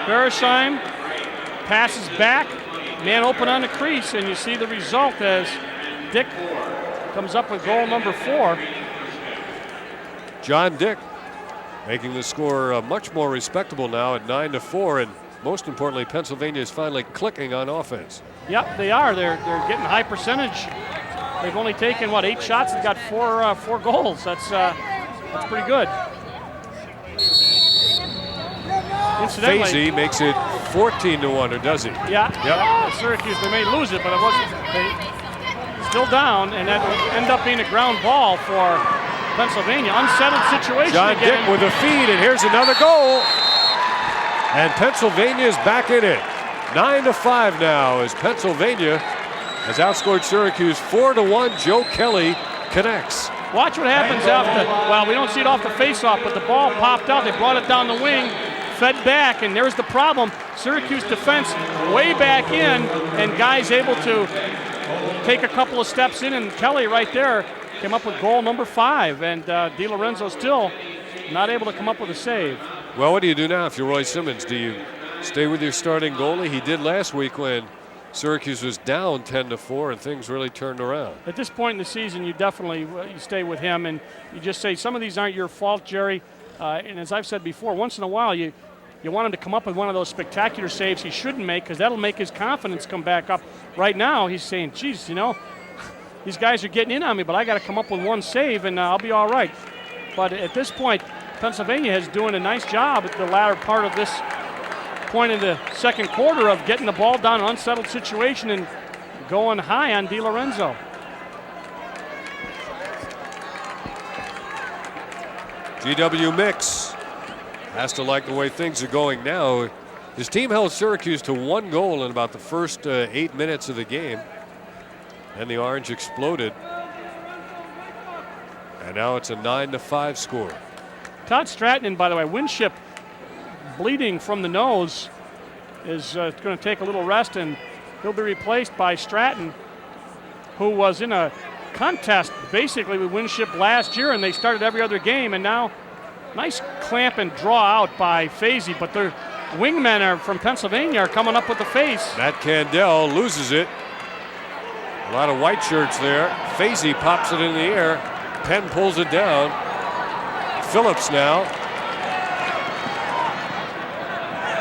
Beresheim passes back, man open on the crease, and you see the result as Dick comes up with goal number 4. John Dick making the score much more respectable now at 9-4, and most importantly, Pennsylvania is finally clicking on offense. Yep, they are. They're getting high percentage. They've only taken 8 shots and got 4 goals. That's pretty good. Incidentally, Fazy makes it 14-1, or does he? Yeah. Yep. Syracuse, they may lose it, but it wasn't. They still down, and that will end up being a ground ball for Pennsylvania. Unsettled situation John again. Dick with a feed, and here's another goal. And Pennsylvania is back in it. 9-5 now as Pennsylvania has outscored Syracuse 4-1. Joe Kelly connects. Watch what happens after. Well, we don't see it off the face-off, but the ball popped out. They brought it down the wing, fed back, and there's the problem. Syracuse defense way back in, and guys able to take a couple of steps in, and Kelly right there came up with goal number 5, and DiLorenzo still not able to come up with a save. Well, what do you do now if you're Roy Simmons? Do you stay with your starting goalie? He did last week when Syracuse was down 10-4 and things really turned around. At this point in the season, you definitely you stay with him, and you just say some of these aren't your fault, Jerry. And as I've said before, once in a while you want him to come up with one of those spectacular saves he shouldn't make, because that'll make his confidence come back up. Right now, he's saying, geez, these guys are getting in on me, but I got to come up with one save, and I'll be all right. But at this point, Pennsylvania is doing a nice job at the latter part of this point in the second quarter of getting the ball down in an unsettled situation and going high on DiLorenzo. GW Mix has to like the way things are going now. His team held Syracuse to 1 goal in about the first 8 minutes of the game. And the Orange exploded. And now it's a 9-5 score. Todd Stratton, by the way, Winship bleeding from the nose, is going to take a little rest, and he'll be replaced by Stratton, who was in a contest basically with Winship last year, and they started every other game, and now nice clamp and draw out by Fazy, but their wingmen are from Pennsylvania are coming up with the face. Matt Candell loses it. A lot of white shirts there. Fazy pops it in the air. Penn pulls it down. Phillips now.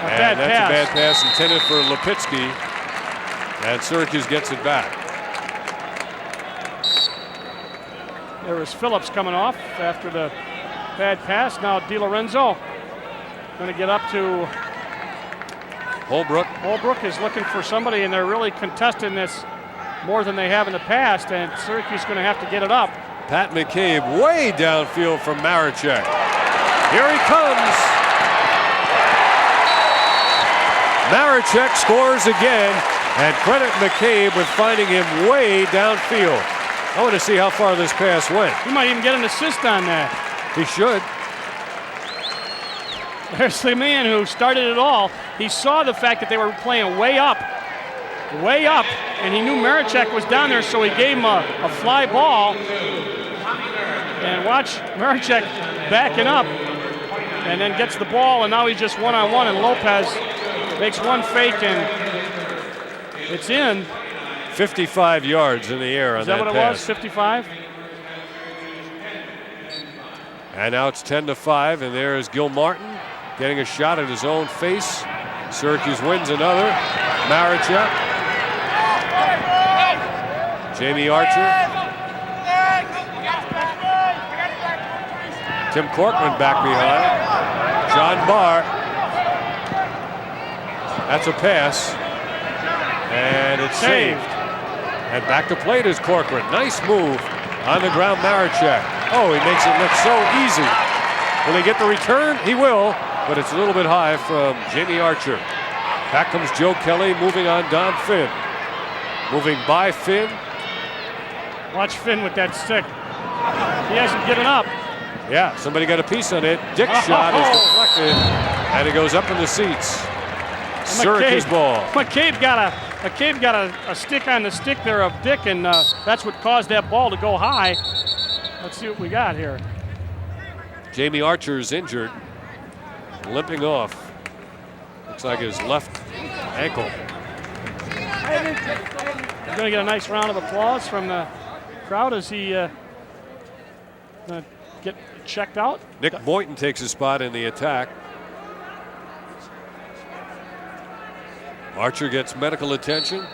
And that's a bad pass intended for Lipitsky. And Syracuse gets it back. There was Phillips coming off after the bad pass. Now DiLorenzo going to get up to Holbrook. Holbrook is looking for somebody, and they're really contesting this more than they have in the past, and Syracuse is going to have to get it up. Pat McCabe way downfield from Maricek. Here he comes. Maricek scores again, and credit McCabe with finding him way downfield. I want to see how far this pass went. He might even get an assist on that. He should. There's the man who started it all. He saw the fact that they were playing way up, and he knew Maricek was down there, so he gave him a fly ball. And watch Maricek backing up, and then gets the ball, and now he's just one-on-one, and Lopez makes one fake, and it's in. 55 yards in the air on that pass. Is that what it was, 55? And now it's 10-5, and there is Gil Martin getting a shot at his own face. Syracuse wins another. Maricek. Jamie Archer. Tim Corcoran back behind. John Barr. That's a pass. And it's saved. And back to plate is Corcoran. Nice move on the ground, Maricek. Oh, he makes it look so easy. Will he get the return? He will, but it's a little bit high from Jamie Archer. Back comes Joe Kelly, moving on Don Finn. Moving by Finn. Watch Finn with that stick. He hasn't given up. Yeah, somebody got a piece on it. Dick's shot is deflected, and it goes up in the seats. Syracuse ball. McCabe got a stick on the stick there of Dick, and that's what caused that ball to go high. Let's see what we got here. Jamie Archer is injured, limping off. Looks like his left ankle. He's going to get a nice round of applause from the crowd as he get checked out. Nick Boynton takes his spot in the attack. Archer gets medical attention.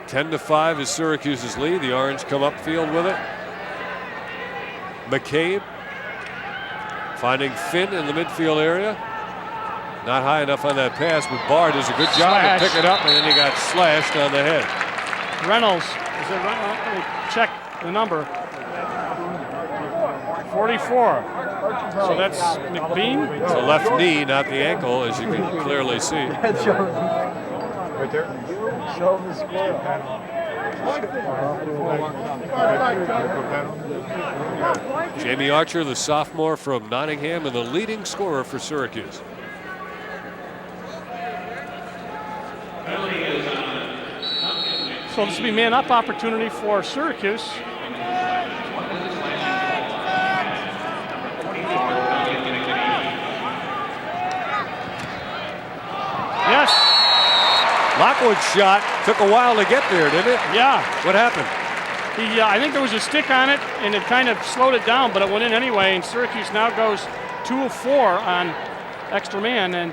10-5 is Syracuse's lead. The Orange come upfield with it. McCabe finding Finn in the midfield area. Not high enough on that pass, but Barr does a good job to pick it up, and then he got slashed on the head. Reynolds, is it Reynolds? Let me check the number. 44. So that's McBean. It's the left knee, not the ankle, as you can clearly see. Right there. Show the score. Jamie Archer, the sophomore from Nottingham, and the leading scorer for Syracuse. So this will be man-up opportunity for Syracuse. Yes. Lockwood's shot took a while to get there, didn't it? Yeah. What happened? I think there was a stick on it, and it kind of slowed it down, but it went in anyway, and Syracuse now goes 2 of 4 on extra man, and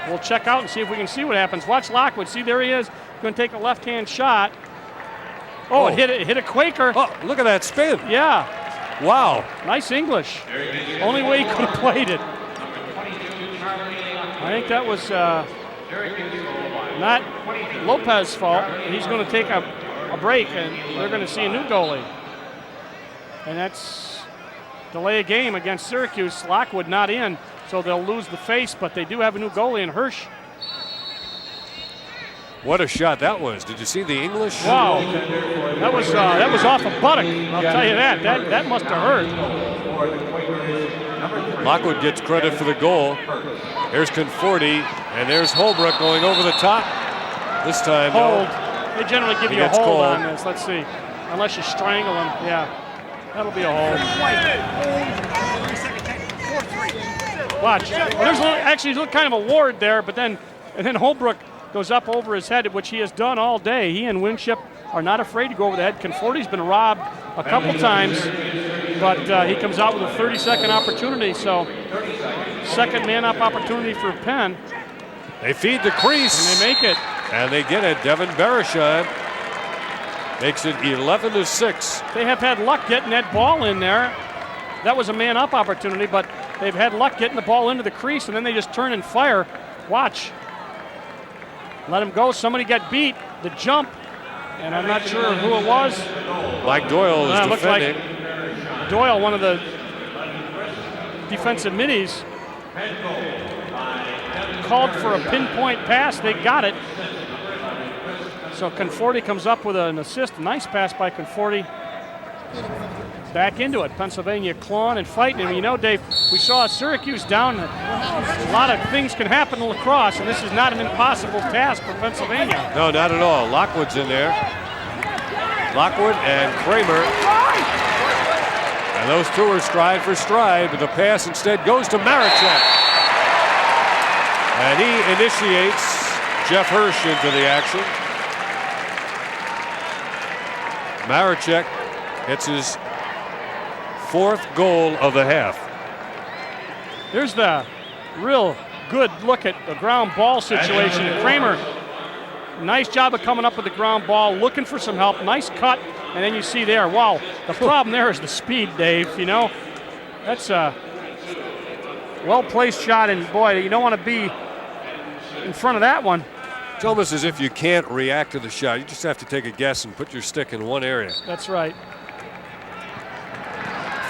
we'll check out and see if we can see what happens. Watch Lockwood. See, there he is. Going to take a left-hand shot. Oh, it hit a Quaker. Oh, look at that spin. Yeah. Wow. Nice English. Only way he could have played it. I think that was not Lopez's fault. He's going to take a break, and they're going to see a new goalie. And that's delay a game against Syracuse. Lockwood not in, so they'll lose the face, but they do have a new goalie in Hirsch. What a shot that was. Did you see the English? Wow. That was off a buttock. I'll tell you that. That must have hurt. Lockwood gets credit for the goal. Here's Conforti, and there's Holbrook going over the top. This time, hold. They generally give He you a gets hold called. on this. Let's see. Unless you strangle him. Yeah. That'll be a hold. Watch. Well, there's actually kind of a ward there, but then Holbrook goes up over his head, which he has done all day. He and Winship are not afraid to go over the head. Conforti's been robbed a couple times, but he comes out with a 30-second opportunity, so second man-up opportunity for Penn. They feed the crease. And they make it. And they get it. Devin Beresheim makes it 11-6. They have had luck getting that ball in there. That was a man-up opportunity, but they've had luck getting the ball into the crease, and then they just turn and fire. Watch. Let him go. Somebody got beat. The jump, and I'm not sure who it was. Mike Doyle is defending. Like Doyle, one of the defensive middies, called for a pinpoint pass. They got it. So Conforti comes up with an assist. Nice pass by Conforti. Back into it. Pennsylvania clawing and fighting. And you know, Dave, we saw Syracuse down. A lot of things can happen in lacrosse, and this is not an impossible task for Pennsylvania. No, not at all. Lockwood's in there. Lockwood and Kramer. And those two are stride for stride, but the pass instead goes to Maricek. And he initiates Jeff Hirsch into the action. Maricek gets his fourth goal of the half. Here's the real good look at the ground ball situation. Kramer, nice job of coming up with the ground ball, looking for some help. Nice cut, and then you see there, wow, the problem there is the speed, Dave, you know. That's a well-placed shot, and boy, you don't want to be in front of that one. It's almost as if you can't react to the shot. You just have to take a guess and put your stick in one area. That's right.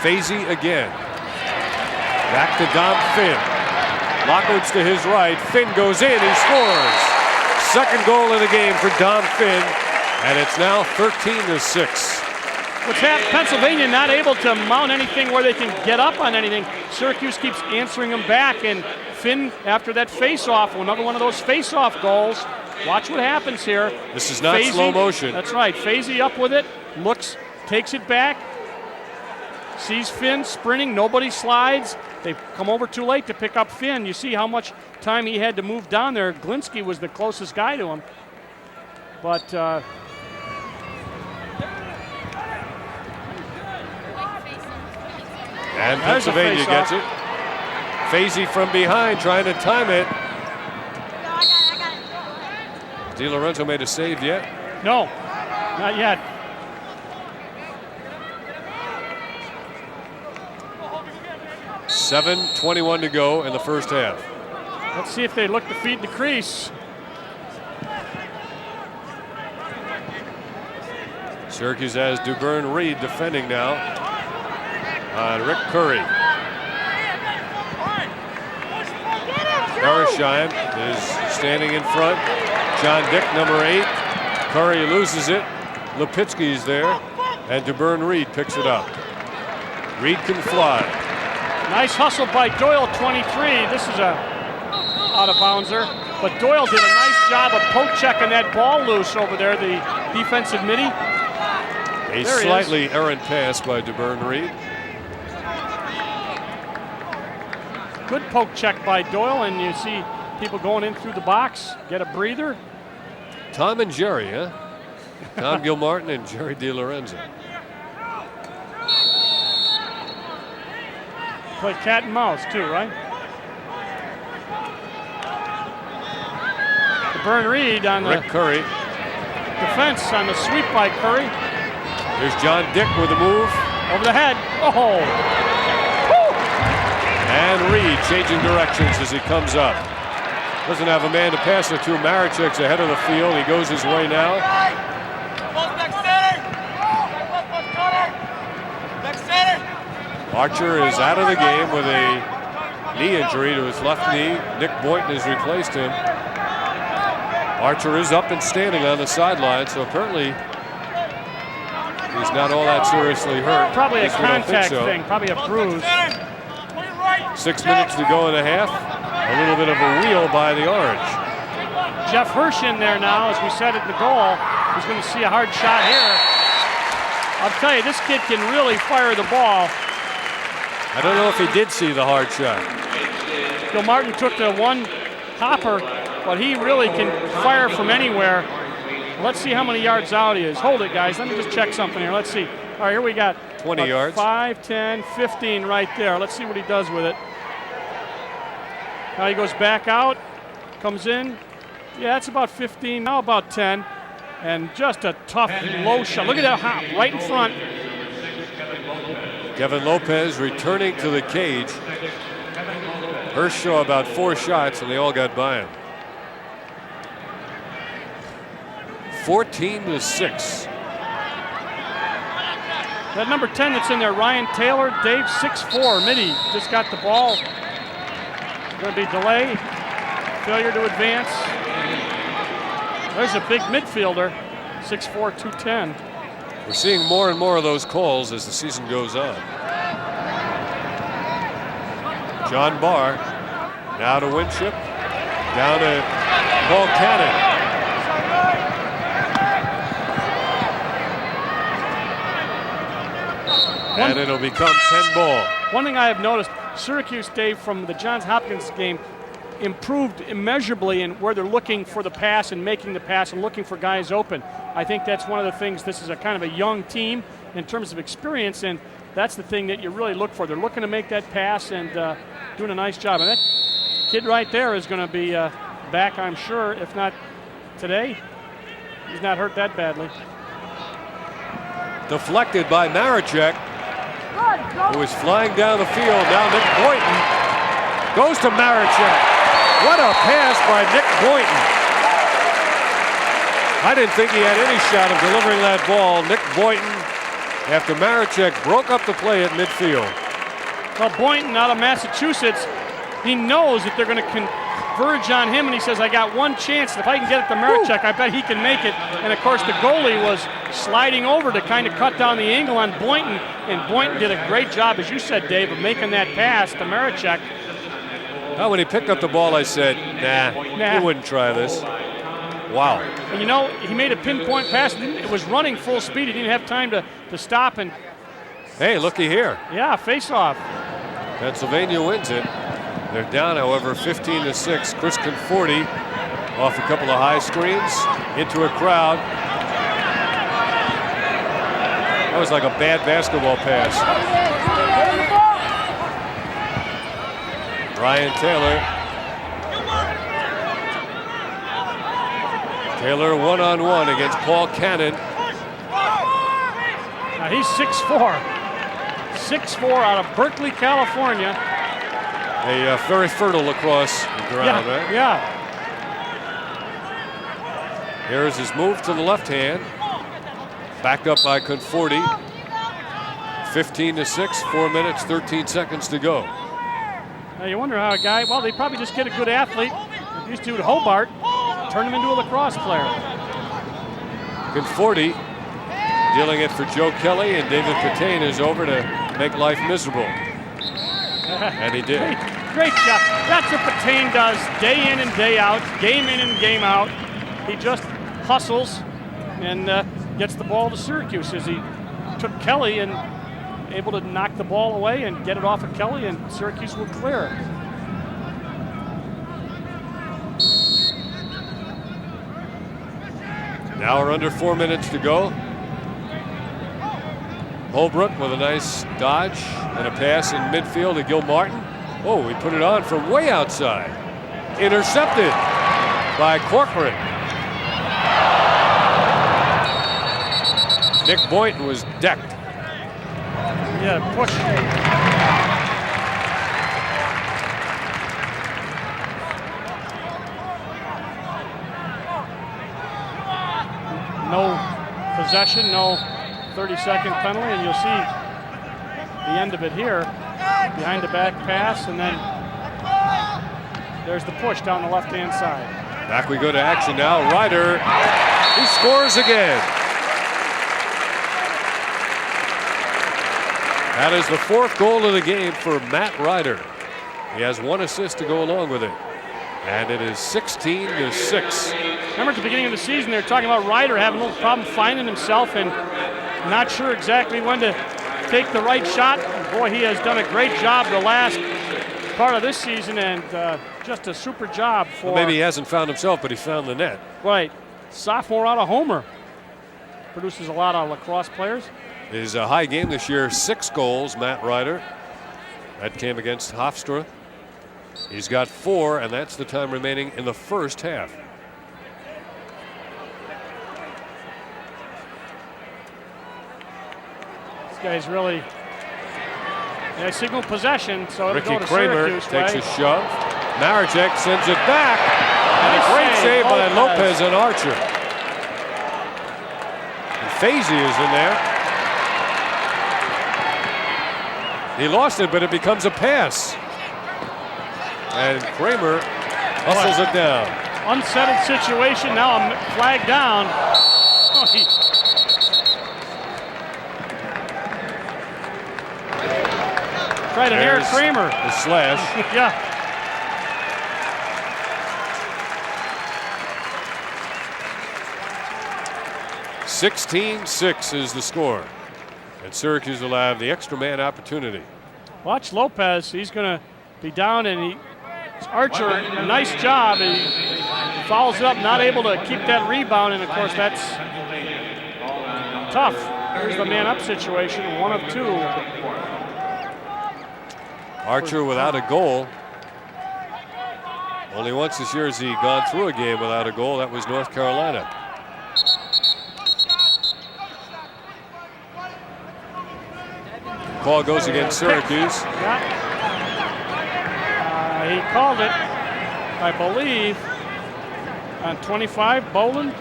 Fazy again. Back to Dom Finn. Lockwood's to his right. Finn goes in. He scores. Second goal of the game for Dom Finn, and it's now 13-6. What's happened? Pennsylvania not able to mount anything where they can get up on anything. Syracuse keeps answering them back, and Finn, after that face-off, another one of those face-off goals. Watch what happens here. This is not slow motion. That's right. Fazy up with it. Looks, takes it back. Sees Finn sprinting. Nobody slides. They come over too late to pick up Finn. You see how much time he had to move down there. Glinsky was the closest guy to him. But and Pennsylvania gets it. Fazy from behind trying to time it. DiLorenzo made a save yet? No, not yet. .7:21 to go in the first half. Let's see if they look to feed the crease. Syracuse has DuBurn Reed defending now on Rick Curry. Beresheim is standing in front. John Dick, number 8. Curry loses it. Lipitsky's there, and DuBurn Reed picks it up. Reed can fly. Nice hustle by Doyle, 23. This is a out-of-boundser. But Doyle did a nice job of poke checking that ball loose over there, the defensive midi. A slightly errant pass by DuBurn Reed. Good poke check by Doyle, and you see people going in through the box, get a breather. Tom and Jerry, huh? Tom Gilmartin and Jerry DiLorenzo. Play cat and mouse too, right? DuBurn Reed on the Rick Curry. defense on the sweep by Curry. There's John Dick with a move. Over the head. Oh! And Reed changing directions as he comes up. Doesn't have a man to pass it to. Marichek's ahead of the field. He goes his way now. Archer is out of the game with a knee injury to his left knee. Nick Boynton has replaced him. Archer is up and standing on the sideline, so apparently he's not all that seriously hurt. Probably a At least we don't think contact so. thing, probably a bruise. 6 minutes to go and a half. A little bit of a wheel by the Orange. Jeff Hirsch in there now, as we said at the goal. He's going to see a hard shot here. I'll tell you, this kid can really fire the ball. I don't know if he did see the hard shot. Gilmartin took the one hopper, but he really can fire from anywhere. Let's see how many yards out he is. Hold it, guys. Let me just check something here. Let's see. All right, here we got 20 yards. 5, 10, 15 right there. Let's see what he does with it. Now he goes back out, comes in. Yeah, that's about 15, now about 10. And just a tough, low shot. Look at that hop right in front. Kevin Lopez returning to the cage. Hirsch saw about 4 shots, and they all got by him. 14-6. That number 10 that's in there, Ryan Taylor, Dave, 6'4", midi, just got the ball. Going to be delay, failure to advance. There's a big midfielder, 6'4", 210. We're seeing more and more of those calls as the season goes on. John Barr now to Winship, down to Paul Cannon. And it'll become 10 ball. One thing I have noticed, Syracuse, Dave, from the Johns Hopkins game, improved immeasurably in where they're looking for the pass and making the pass and looking for guys open. I think that's one of the things. This is a kind of a young team in terms of experience, and that's the thing that you really look for. They're looking to make that pass and doing a nice job. And that kid right there is going to be back, I'm sure, if not today. He's not hurt that badly. Deflected by Marichek, who is flying down the field. Now Nick Boynton goes to Marichek. What a pass by Nick Boynton. I didn't think he had any shot of delivering that ball. Nick Boynton, after Marichek broke up the play at midfield. Well, Boynton out of Massachusetts, he knows that they're going to converge on him, and he says, I got one chance. If I can get it to Marichek, I bet he can make it. And, of course, the goalie was sliding over to kind of cut down the angle on Boynton, and Boynton did a great job, as you said, Dave, of making that pass to Marichek. Now, when he picked up the ball, I said, nah, he wouldn't try this. Wow. And, you know, he made a pinpoint pass. It was running full speed. He didn't have time to stop. And hey, looky here. Yeah, face-off. Pennsylvania wins it. They're down, however, 15-6. Chris Conforti off a couple of high screens into a crowd. That was like a bad basketball pass. Ryan Taylor. Taylor one-on-one against Paul Cannon. Now he's 6'4". 6'4" out of Berkeley, California. A very fertile lacrosse ground, right? Yeah. Here's his move to the left hand. Backed up by Conforti. 15-6, 4 minutes, 13 seconds to go. Now you wonder how a guy, well, they probably just get a good athlete. These two at Hobart, turn him into a lacrosse player. Conforti dealing it for Joe Kelly, and David Patane is over to make life miserable. And he did. Great job. That's what Patane does day in and day out, game in and game out. He just hustles and gets the ball to Syracuse as he took Kelly and able to knock the ball away and get it off of Kelly, and Syracuse will clear it. Now we're under 4 minutes to go. Holbrook with a nice dodge and a pass in midfield to Gilmartin. Oh, he put it on from way outside. Intercepted by Corcoran. Nick Boynton was decked. Yeah, push. No possession, no 30-second penalty, and you'll see the end of it here. Behind the back pass, and then there's the push down the left-hand side. Back we go to action now. RITER, he scores again. That is the 4th goal of the game for Matt RITER. He has 1 assist to go along with it. And it is 16-6. Remember at the beginning of the season, they were talking about RITER having a little problem finding himself and not sure exactly when to take the right shot. Boy, he has done a great job the last part of this season, and just a super job for... Well, maybe he hasn't found himself, but he found the net. Right. Sophomore out of Homer. Produces a lot of lacrosse players. His high game this year, 6 goals, Matt RITER. That came against Hofstra. He's got 4, and that's the time remaining in the first half. This guy's really... They signal possession, so it'll Ricky go to Kramer Syracuse takes way. a shove. Maricek sends it back. And a great save by Lopez and Archer. And Fazy is in there. He lost it, but it becomes a pass. And Kramer hustles it down. Unsettled situation, now a flag down. Oh, tried an air Kramer. The slash. Yeah. (16-6) is the score. And Syracuse will have the extra man opportunity. Watch Lopez. He's going to be down, and Archer, a nice job. He fouls it up, not able to keep that rebound, and of course that's tough. Here's the man up situation, 1 of 2. Archer without a goal. Only once this year has he gone through a game without a goal. That was North Carolina. Call goes against Syracuse. Yeah. He called it, I believe, on 25, Boland.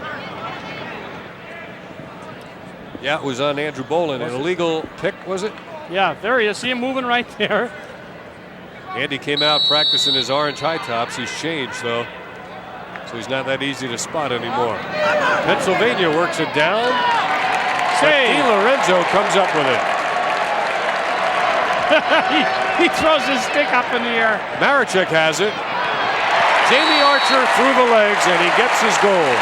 Yeah, it was on Andrew Boland. An illegal pick, was it? Yeah, there he is. See him moving right there. Andy came out practicing his orange high tops. He's changed, though, so he's not that easy to spot anymore. Pennsylvania works it down. Di Lorenzo comes up with it. he throws his stick up in the air. Maricek has it. Jamie Archer through the legs, and he gets his goal.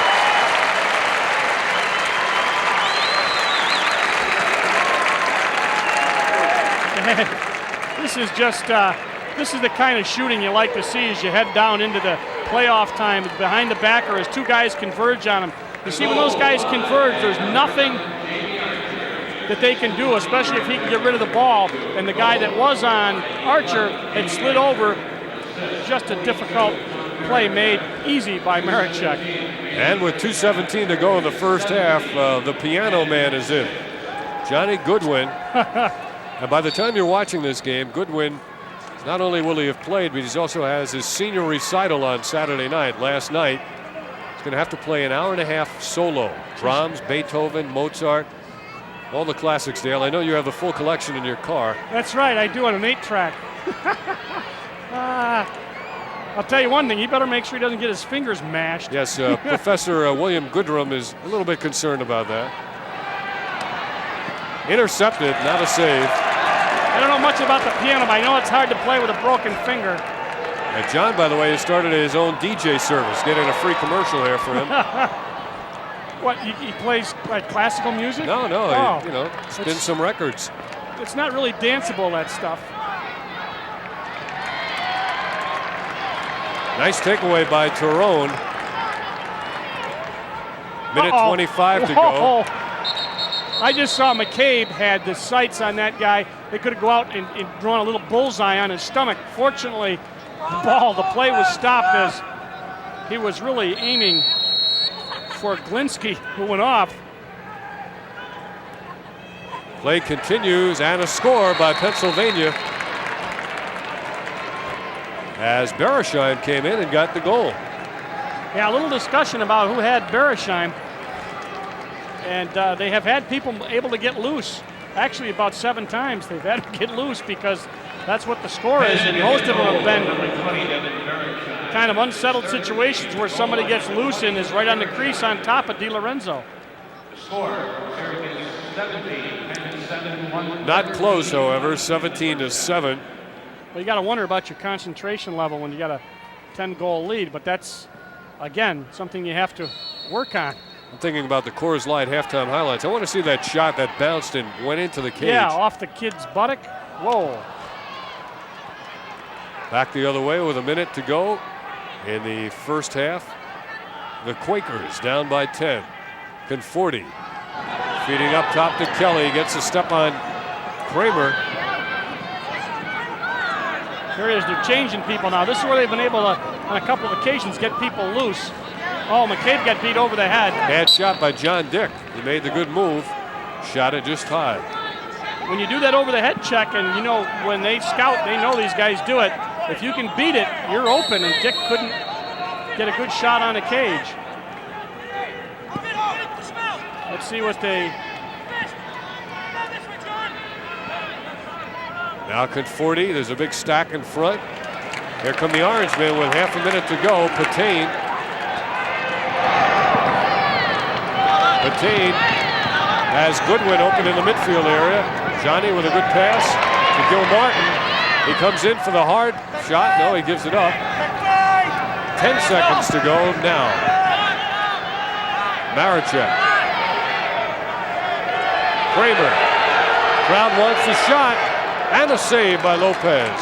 This is just, this is the kind of shooting you like to see as you head down into the playoff time. Behind the backer as 2 guys converge on him. You see, when those guys converge, there's nothing that they can do, especially if he can get rid of the ball. And the guy that was on Archer had slid over. Just a difficult play made easy by Maricek. And with 2:17 to go in the first half, the piano man is in. Johnny Goodwin. And by the time you're watching this game, Goodwin, not only will he have played, but he also has his senior recital on Saturday night. Last night, he's going to have to play an hour and a half solo. Brahms, Beethoven, Mozart, all the classics, Dale. I know you have the full collection in your car. That's right, I do on an 8-track. I'll tell you one thing, he better make sure he doesn't get his fingers mashed. Yes, Professor William Goodrum is a little bit concerned about that. Intercepted, not a save. I don't know much about the piano, but I know it's hard to play with a broken finger. And John, by the way, has started his own DJ service, getting a free commercial there for him. What, he plays like classical music? No, Oh. he, spins some records. It's not really danceable, that stuff. Nice takeaway by TARONE. Minute 25 to go. I just saw McCabe had the sights on that guy. They could have go out and drawn a little bullseye on his stomach. Fortunately, the play was stopped as he was really aiming for Glinsky, who went off. Play continues, and a score by Pennsylvania as Beresheim came in and got the goal. Yeah, a little discussion about who had Beresheim. And they have had people able to get loose. Actually, about 7 times they've had to get loose because that's what the score is. And most of them have been kind of unsettled situations where somebody gets loose and is right on the crease on top of DiLorenzo. Not close, however, 17-7. Well, you got to wonder about your concentration level when you got a 10-goal lead, but that's, again, something you have to work on. I'm thinking about the Coors Light halftime highlights. I want to see that shot that bounced and went into the cage. Yeah, off the kid's buttock. Whoa. Back the other way with a minute to go in the first half. The Quakers down by 10. Conforti feeding up top to Kelly. Gets a step on Kramer. Here it is. They're changing people now. This is where they've been able to, on a couple of occasions, get people loose. Oh, McCabe got beat over the head. Bad shot by John Dick. He made the good move. Shot it just high. When you do that over the head check, and you know, when they scout, they know these guys do it. If you can beat it, you're open, and Dick couldn't get a good shot on the cage. Let's see what they... Now Conforti, there's a big stack in front. Here come the Orange men with half a minute to go. Patain has Goodwin open in the midfield area. Johnny with a good pass to Gilmartin. He comes in for the hard shot. No, he gives it up. 10 seconds to go now. Maricek. Kramer. Crowd wants a shot and a save by Lopez.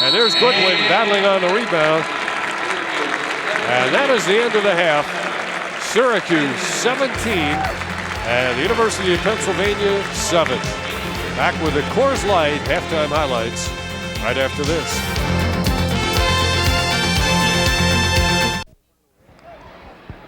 And there's Goodwin battling on the rebound. And that is the end of the half. Syracuse 17 and the University of Pennsylvania 7. Back with the Coors Light halftime highlights right after this.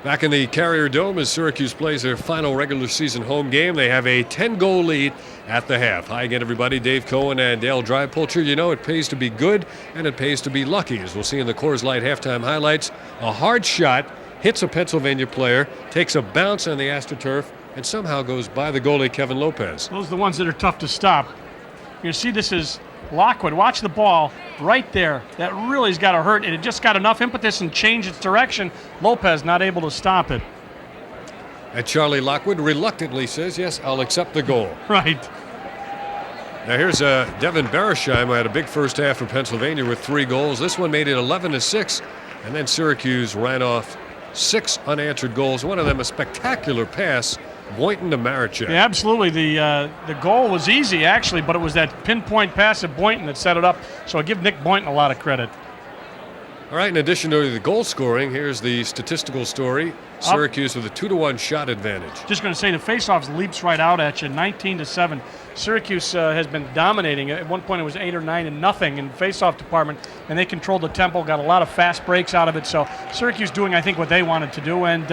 Back in the Carrier Dome as Syracuse plays their final regular season home game. They have a 10-goal lead at the half. Hi again, everybody. Dave Cohen and Dale Drypulcher. You know, it pays to be good and it pays to be lucky, as we'll see in the Coors Light halftime highlights. A hard shot hits a Pennsylvania player, takes a bounce on the AstroTurf, and somehow goes by the goalie, Kevin Lopez. Those are the ones that are tough to stop. You see, this is Lockwood. Watch the ball right there. That really's got to hurt, and it just got enough impetus and changed its direction. Lopez not able to stop it. And Charlie Lockwood reluctantly says, yes, I'll accept the goal. Right. Now here's Devin Beresheim, who had a big first half for Pennsylvania with 3 goals. This one made it 11-6, and then Syracuse ran off 6 unanswered goals. One of them a spectacular pass, Boynton to Maricek. Yeah, absolutely. The goal was easy, actually, but it was that pinpoint pass of Boynton that set it up. So I give Nick Boynton a lot of credit. All right, in addition to the goal scoring, here's the statistical story. Syracuse with a 2-1 shot advantage. Just going to say the faceoffs leaps right out at you, 19-7. Syracuse has been dominating. At one point it was 8 or 9-0 in the faceoff department, and they controlled the tempo, got a lot of fast breaks out of it. So Syracuse doing, I think, what they wanted to do. And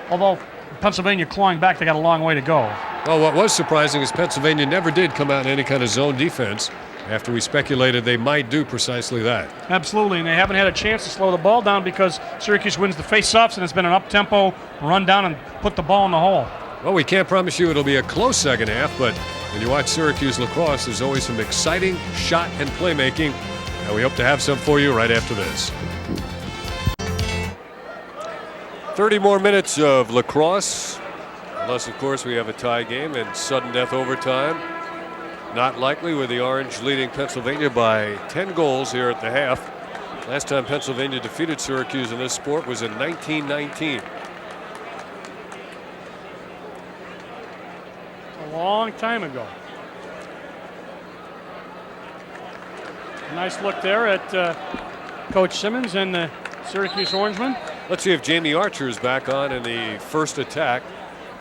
although Pennsylvania clawing back, they got a long way to go. Well, what was surprising is Pennsylvania never did come out in any kind of zone defense after we speculated they might do precisely that. Absolutely, and they haven't had a chance to slow the ball down because Syracuse wins the face-offs, and it's been an up-tempo run down and put the ball in the hole. Well, we can't promise you it'll be a close second half, but when you watch Syracuse lacrosse, there's always some exciting shot and playmaking, and we hope to have some for you right after this. 30 more minutes of lacrosse, unless, of course, we have a tie game and sudden death overtime. Not likely, with the Orange leading Pennsylvania by 10 goals here at the half. Last time Pennsylvania defeated Syracuse in this sport was in 1919. A long time ago. A nice look there at Coach Simmons and the Syracuse Orangemen. Let's see if Jamie Archer is back on in the first attack.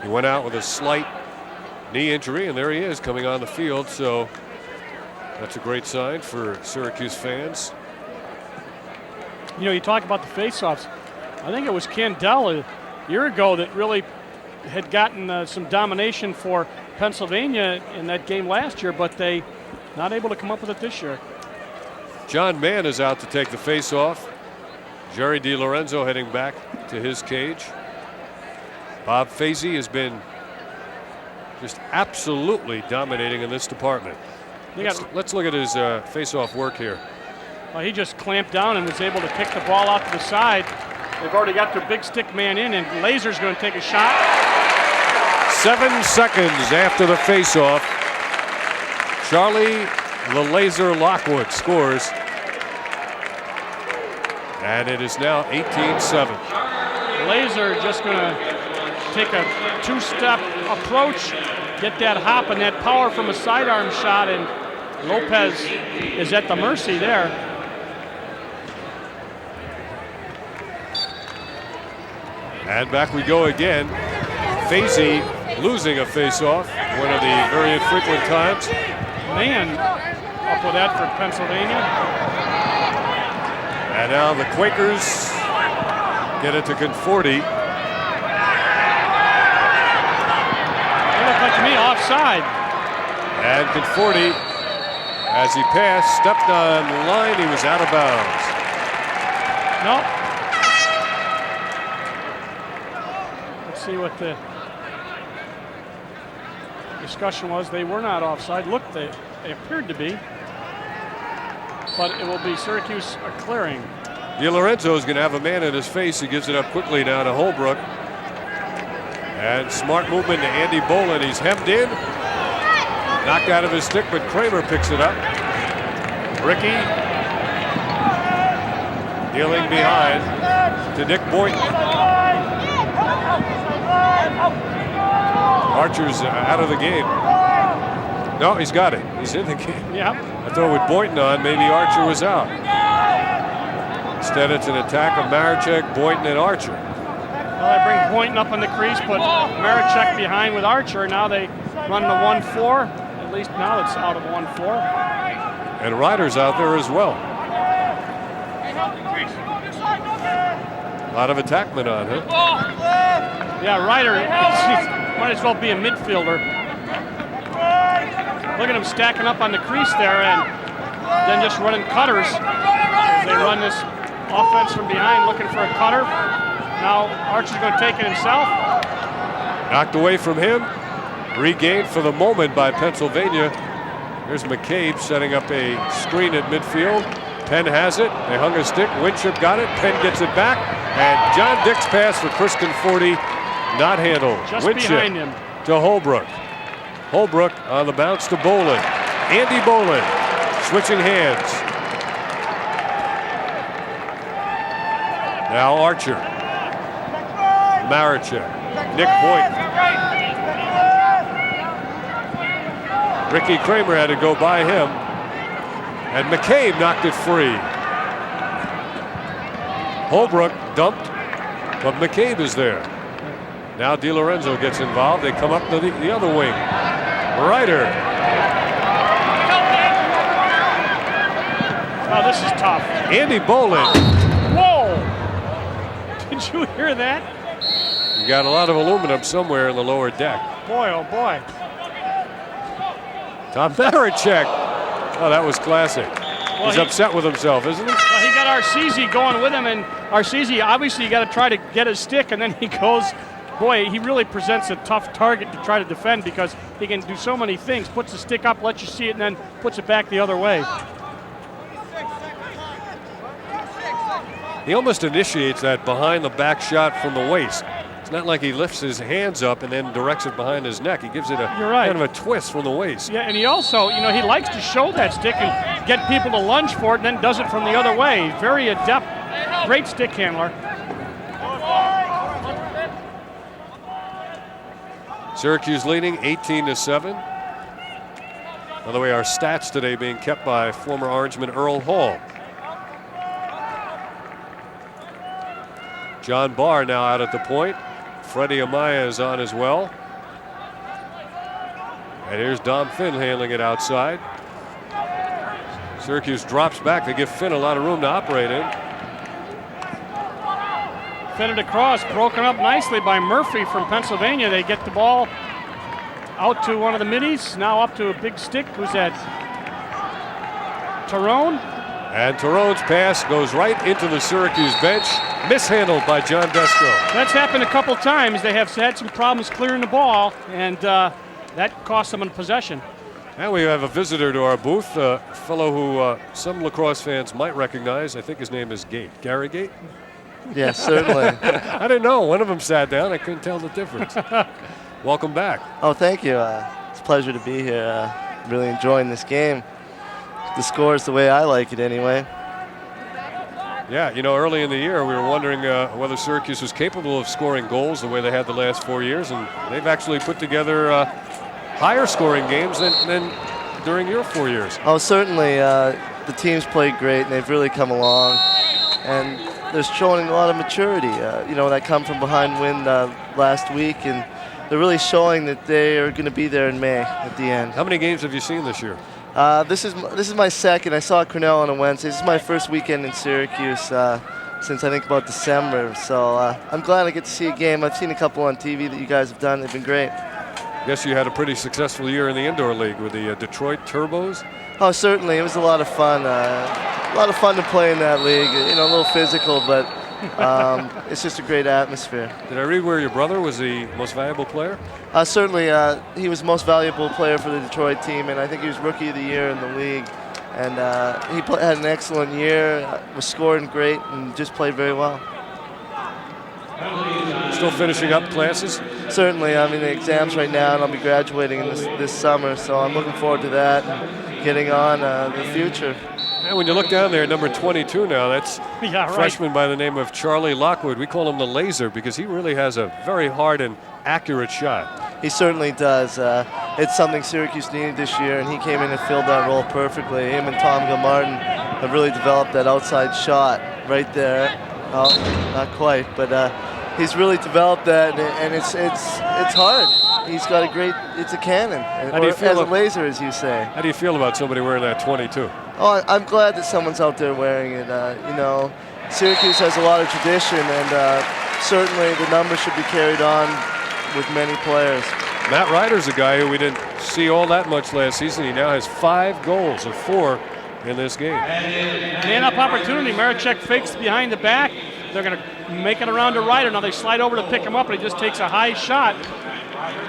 He went out with a slight knee injury, and there he is coming on the field, so that's a great sign for Syracuse fans. You know, you talk about the faceoffs. I think it was Candell a year ago that really had gotten some domination for Pennsylvania in that game last year, but they not able to come up with it this year. John Mann is out to take the face-off. Jerry DiLorenzo heading back to his cage. Bob Fazy has been just absolutely dominating in this department. Let's look at his face-off work here. Well, he just clamped down and was able to kick the ball out to the side. They've already got their big stick man in, and Laser's going to take a shot. 7 seconds after the face-off, Charlie the Laser Lockwood scores. And it is now 18-7. Laser just going to take a two-step approach, get that hop and that power from a sidearm shot, and Lopez is at the mercy there. And back we go again. Fazy losing a face-off, one of the very infrequent times. Man, up with that for Pennsylvania. And now the Quakers get it to Conforti. They look like to me offside. And Conforti, as he passed, stepped on the line. He was out of bounds. Nope. Let's see what the discussion was. They were not offside. Look, they appeared to be. But it will be Syracuse clearing. DiLorenzo is going to have a man in his face. He gives it up quickly now to Holbrook. And smart movement to Andy Bolin. He's hemmed in. Knocked out of his stick, but Kramer picks it up. Ricky dealing behind to Nick Boynton. Archer's out of the game. No, he's got it. He's in the game. Yeah. I thought with Boynton on, maybe Archer was out. Instead, it's an attack of Maricek, Boynton, and Archer. Well, they bring Boynton up on the crease, put Maricek behind with Archer. Now they run the 1-4. At least now it's out of 1-4. And Ryder's out there as well. A lot of attackmen on, huh? Yeah, Ryder might as well be a midfielder. Look at him stacking up on the crease there and then just running cutters. They run this offense from behind looking for a cutter. Now Archer's going to take it himself. Knocked away from him. Regained for the moment by Pennsylvania. Here's McCabe setting up a screen at midfield. Penn has it. They hung a stick. Winship got it. Penn gets it back. And John Dick's pass for Chris Conforti not handled. Just Winship behind him. to Holbrook. Holbrook on the bounce to Bolin. Andy Bolin switching hands. Now Archer. Maricek. Nick Boynton. Ricky Kramer had to go by him. And McCabe knocked it free. Holbrook dumped, but McCabe is there. Now DiLorenzo gets involved. They come up to the other wing. Ryder. Oh, this is tough. Andy Bolin. Whoa! Did you hear that? You got a lot of aluminum somewhere in the lower deck. Boy, oh boy. Tom Maricek. Oh, that was classic. Well, He's upset with himself, isn't he? Well, he got Arcisi going with him, and Arcisi, obviously, you got to try to get his stick, and then he goes. Boy, he really presents a tough target to try to defend because he can do so many things. Puts the stick up, lets you see it, and then puts it back the other way. He almost initiates that behind the back shot from the waist. It's not like he lifts his hands up and then directs it behind his neck. He gives it a kind of a twist from the waist. Yeah, and he also, he likes to show that stick and get people to lunge for it and then does it from the other way. Very adept, great stick handler. Syracuse leading 18-7. By the way, our stats today being kept by former Orangeman Earl Hall. John Barr now out at the point. Freddie Amaya is on as well. And here's Dom Finn handling it outside. Syracuse drops back. They give Finn a lot of room to operate in. Fed it across, broken up nicely by Murphy from Pennsylvania. They get the ball Out to one of the middies, now up to a big stick. Who's that? TARONE. And Tarone's pass goes right into the Syracuse bench, mishandled by John Desko. That's happened a couple times. They have had some problems clearing the ball, and that cost them a possession. Now we have a visitor to our booth, a fellow who some lacrosse fans might recognize. I think his name is Gate. Gary Gate? Yes, certainly. I didn't know. One of them sat down. I couldn't tell the difference. Welcome back. Oh, thank you. It's a pleasure to be here. Really enjoying this game. The score is the way I like it anyway. Yeah, you know, early in the year we were wondering whether Syracuse was capable of scoring goals the way they had the last 4 years, and they've actually put together higher scoring games than during your 4 years. Oh, certainly. The team's played great, and they've really come along. And they're showing a lot of maturity. You know, that come from behind win last week, and they're really showing that they are going to be there in May at the end. How many games have you seen this year? This is my second. I saw Cornell on a Wednesday. This is my first weekend in Syracuse since I think about December. So I'm glad I get to see a game. I've seen a couple on TV that you guys have done. They've been great. Guess you had a pretty successful year in the indoor league with the Detroit Turbos. Oh, certainly. It was a lot of fun. A lot of fun to play in that league. You know, a little physical, but it's just a great atmosphere. Did I read where your brother was the most valuable player? Certainly, he was most valuable player for the Detroit team, and I think he was Rookie of the Year in the league. And he had an excellent year, was scoring great, and just played very well. Still finishing up classes? Certainly, I'm in the exams right now, and I'll be graduating in this summer, so I'm looking forward to that and getting on the future. And when you look down there, number 22 now, that's Yeah, right. freshman by the name of Charlie Lockwood. We call him the laser because he really has a very hard and accurate shot. He certainly does. It's something Syracuse needed this year, and he came in and filled that role perfectly. Him and Tom Gilmartin have really developed that outside shot right there. Oh, not quite, but he's really developed that, and it's hard. He's got a great, it's a cannon. How do you feel as a laser, as you say. How do you feel about somebody wearing that 22? Oh, I'm glad that someone's out there wearing it. You know, Syracuse has a lot of tradition, and certainly the number should be carried on with many players. Matt Ryder's a guy who we didn't see all that much last season. He now has 5 goals, or 4 in this game. Man-up opportunity. Marichek fakes behind the back. They're going to make it around to Ryder. Now they slide over to pick him up, and he just takes a high shot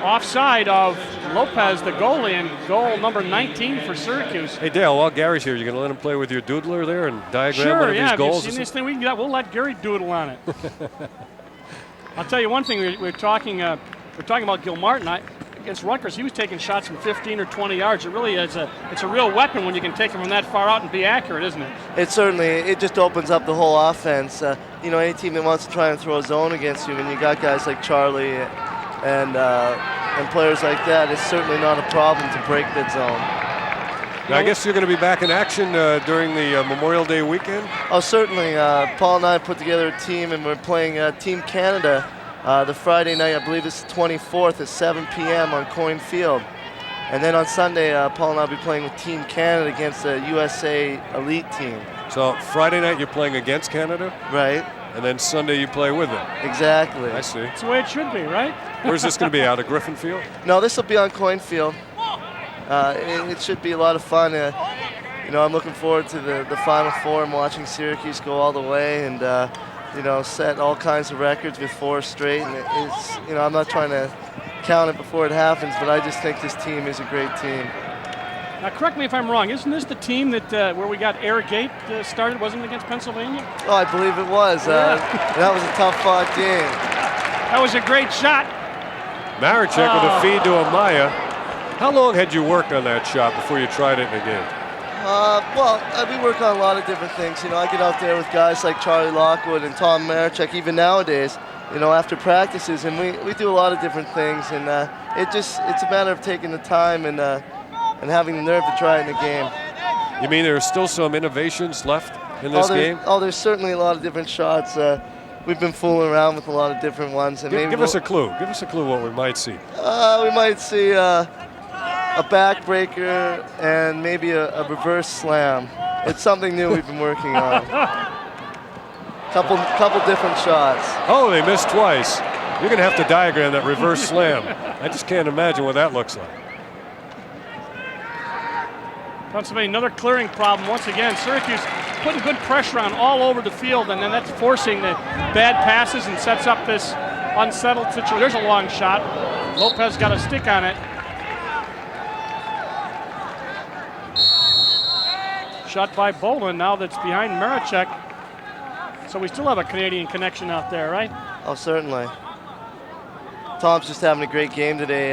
offside of Lopez, the goalie, and goal number 19 for Syracuse. Hey, Dale, while Gary's here, you going to let him play with your doodler there and diagram one Sure, of yeah. these goals? If you've seen this thing, we'll let Gary doodle on it. I'll tell you one thing. We're talking about Gilmartin. Against Rutgers, he was taking shots from 15 or 20 yards. It really is it's a real weapon when you can take them from that far out and be accurate, isn't it? It certainly, it just opens up the whole offense. You know, any team that wants to try and throw a zone against you, when you got guys like Charlie and players like that, it's certainly not a problem to break that zone. Now, I guess you're going to be back in action during the Memorial Day weekend? Oh, certainly. Paul and I put together a team, and we're playing Team Canada the Friday night. I believe it's the 24th at 7 p.m. on Coyne Field. And then on Sunday, Paul and I will be playing with Team Canada against the USA Elite team. So Friday night you're playing against Canada? Right. And then Sunday you play with them? Exactly. I see. That's the way it should be, right? Where's this going to be, out of Griffin Field? No, this will be on Coyne Field. It should be a lot of fun. You know, I'm looking forward to the Final Four and watching Syracuse go all the way and, you know, set all kinds of records with 4 straight. And it's, you know, I'm not trying to count it before it happens, but I just think this team is a great team. Now, correct me if I'm wrong. Isn't this the team that where we got Air Gate started? Wasn't it against Pennsylvania? Oh, I believe it was. That was a tough-fought game. That was a great shot. Marichek with a feed to Amaya. How long had you worked on that shot before you tried it in a game? Well, we work on a lot of different things. You know, I get out there with guys like Charlie Lockwood and Tom Marichek, even nowadays, you know, after practices, and we do a lot of different things, and it's a matter of taking the time and having the nerve to try it in a game. You mean there's still some innovations left in this game? Oh, there's certainly a lot of different shots. We've been fooling around with a lot of different ones. And Give us a clue. Give us a clue what we might see. We might see a backbreaker and maybe a reverse slam. It's something new we've been working on. Couple different shots. Oh, they missed twice. You're going to have to diagram that reverse slam. I just can't imagine what that looks like. Pennsylvania, another clearing problem once again. Syracuse putting good pressure on all over the field, and then that's forcing the bad passes and sets up this unsettled situation. There's a long shot. Lopez got a stick on it. Shot by Bolin now that's behind Marichek. So we still have a Canadian connection out there, right? Oh, certainly. Tom's just having a great game today.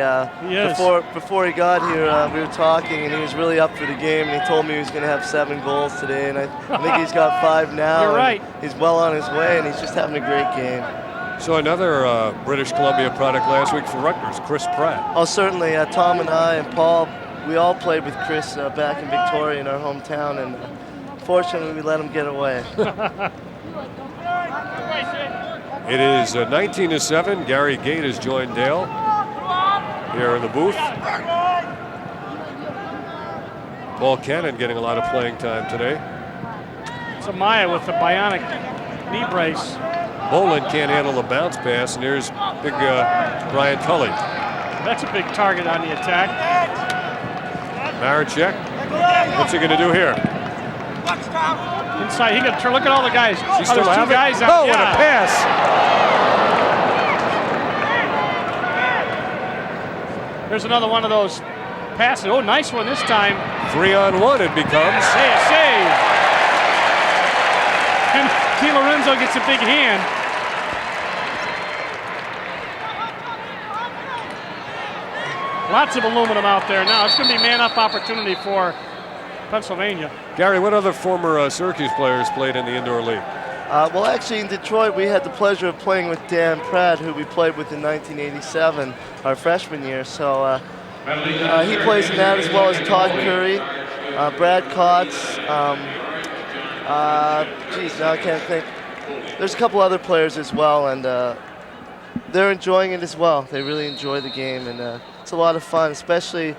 He is. Before he got here, we were talking, and he was really up for the game, and he told me he was going to have 7 goals today, and I think he's got 5 now. You're right. He's well on his way, and he's just having a great game. So another British Columbia product last week for Rutgers, Chris Pratt. Oh, certainly. Tom and I and Paul, we all played with Chris back in Victoria in our hometown, and fortunately we let him get away. It is 19-7. Gary Gate has joined Dale here in the booth. Paul Cannon getting a lot of playing time today. Samaya with the bionic knee brace. Bolin can't handle the bounce pass, and here's big Brian Tully. That's a big target on the attack. Marichek, what's he going to do here? Inside, he can turn. Look at all the guys. He still there's 2 guys out. Oh, what a pass! There's another one of those passes. Oh, nice one this time. 3-on-1 it becomes. Save. And T. Lorenzo gets a big hand. Lots of aluminum out there now. It's going to be man-up opportunity for Pennsylvania. Gary, what other former Syracuse players played in the indoor league? Well, actually, in Detroit, we had the pleasure of playing with Dan Pratt, who we played with in 1987, our freshman year. So he plays in that, as well as Todd Curry, Brad Kotz. Now I can't think. There's a couple other players as well, and they're enjoying it as well. They really enjoy the game, and it's a lot of fun, especially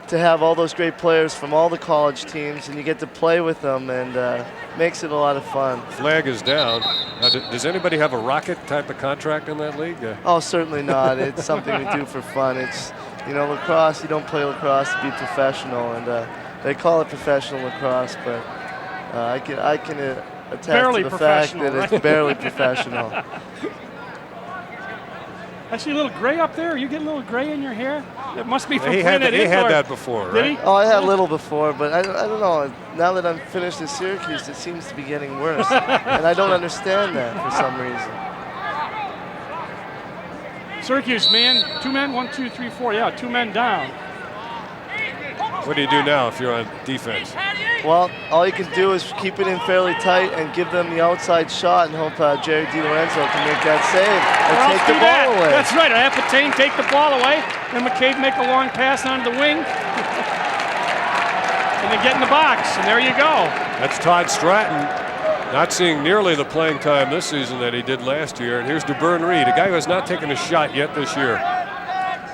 to have all those great players from all the college teams, and you get to play with them, and makes it a lot of fun. Flag is down. Does anybody have a rocket type of contract in that league? Oh, certainly not. It's something we do for fun. It's, you know, lacrosse, you don't play lacrosse to be professional, and they call it professional lacrosse, but I can attest barely to the fact that right? it's barely professional. I see a little gray up there. Are you getting a little gray in your hair? It must be from He playing had it indoor. that before, right? Did he? Oh, I had a little before, but I don't know. Now that I'm finished at Syracuse, it seems to be getting worse. And I don't understand that for some reason. Syracuse, man. 2 men, 1, 2, 3, 4. Yeah, 2 men down. What do you do now if you're on defense? Well, all you can do is keep it in fairly tight and give them the outside shot and hope Jerry DiLorenzo can make that save and take the ball away. That's right. Apatane take the ball away, and McCabe make a long pass onto the wing. And they get in the box, and there you go. That's Todd Stratton, not seeing nearly the playing time this season that he did last year. And here's DeBern Reed, a guy who has not taken a shot yet this year.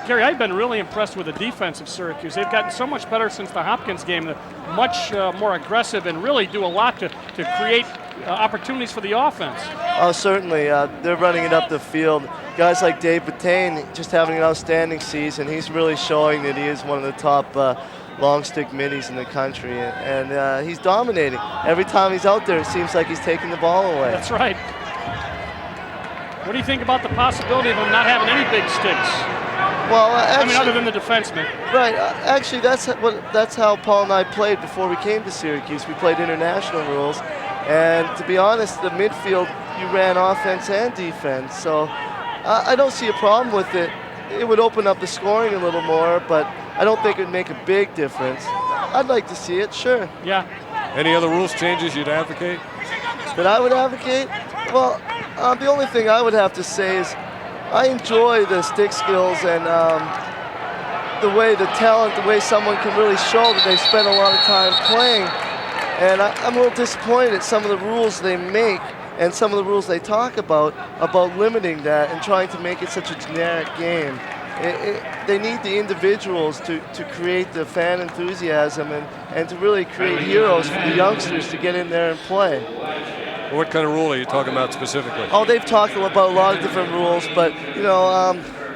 Gary, I've been really impressed with the defense of Syracuse. They've gotten so much better since the Hopkins game. They're much more aggressive and really do a lot to create opportunities for the offense. Oh, certainly. They're running it up the field. Guys like Dave Batane just having an outstanding season. He's really showing that he is one of the top long stick middies in the country, and he's dominating. Every time he's out there, it seems like he's taking the ball away. That's right. What do you think about the possibility of him not having any big sticks? Well, actually, other than the defenseman. Right. Actually, that's how Paul and I played before we came to Syracuse. We played international rules, and to be honest, the midfield, you ran offense and defense. So I don't see a problem with it. It would open up the scoring a little more, but I don't think it would make a big difference. I'd like to see it, sure. Yeah. Any other rules changes you'd advocate? That I would advocate? Well, the only thing I would have to say is I enjoy the stick skills and the way the talent, the way someone can really show that they spent a lot of time playing. And I'm a little disappointed at some of the rules they make and some of the rules they talk about limiting that and trying to make it such a generic game. They need the individuals to create the fan enthusiasm and to really create heroes for the youngsters to get in there and play. What kind of rule are you talking about specifically? Oh, they've talked about a lot of different rules, but you know,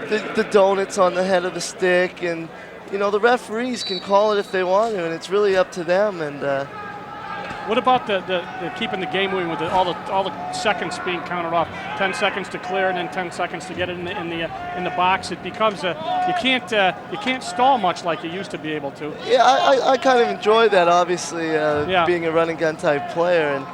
the donuts on the head of the stick, and you know, the referees can call it if they want to, and it's really up to them. And what about the keeping the game moving with all the seconds being counted off? 10 seconds to clear, and then 10 seconds to get it in the box. It becomes you can't stall much like you used to be able to. Yeah, I kind of enjoy that. Obviously, being a run and gun type player. And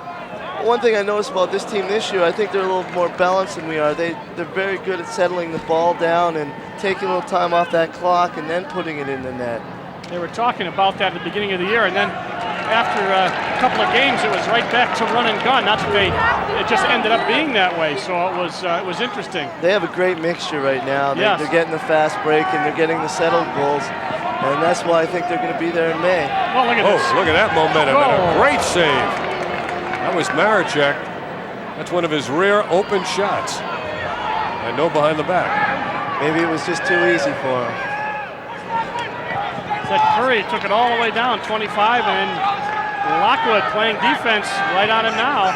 one thing I noticed about this team this year, I think they're a little more balanced than we are. They're very good at settling the ball down and taking a little time off that clock and then putting it in the net. They were talking about that at the beginning of the year, and then after a couple of games, it was right back to run and gun. Not that it just ended up being that way. So it was interesting. They have a great mixture right now. They're getting the fast break and they're getting the settled goals, and that's why I think they're going to be there in May. Well, look at this. Look at that momentum and a great save. That was Maricek. That's one of his rare open shots, and no behind the back. Maybe it was just too easy for him. That Curry took it all the way down, 25, and Lockwood playing defense right on him now.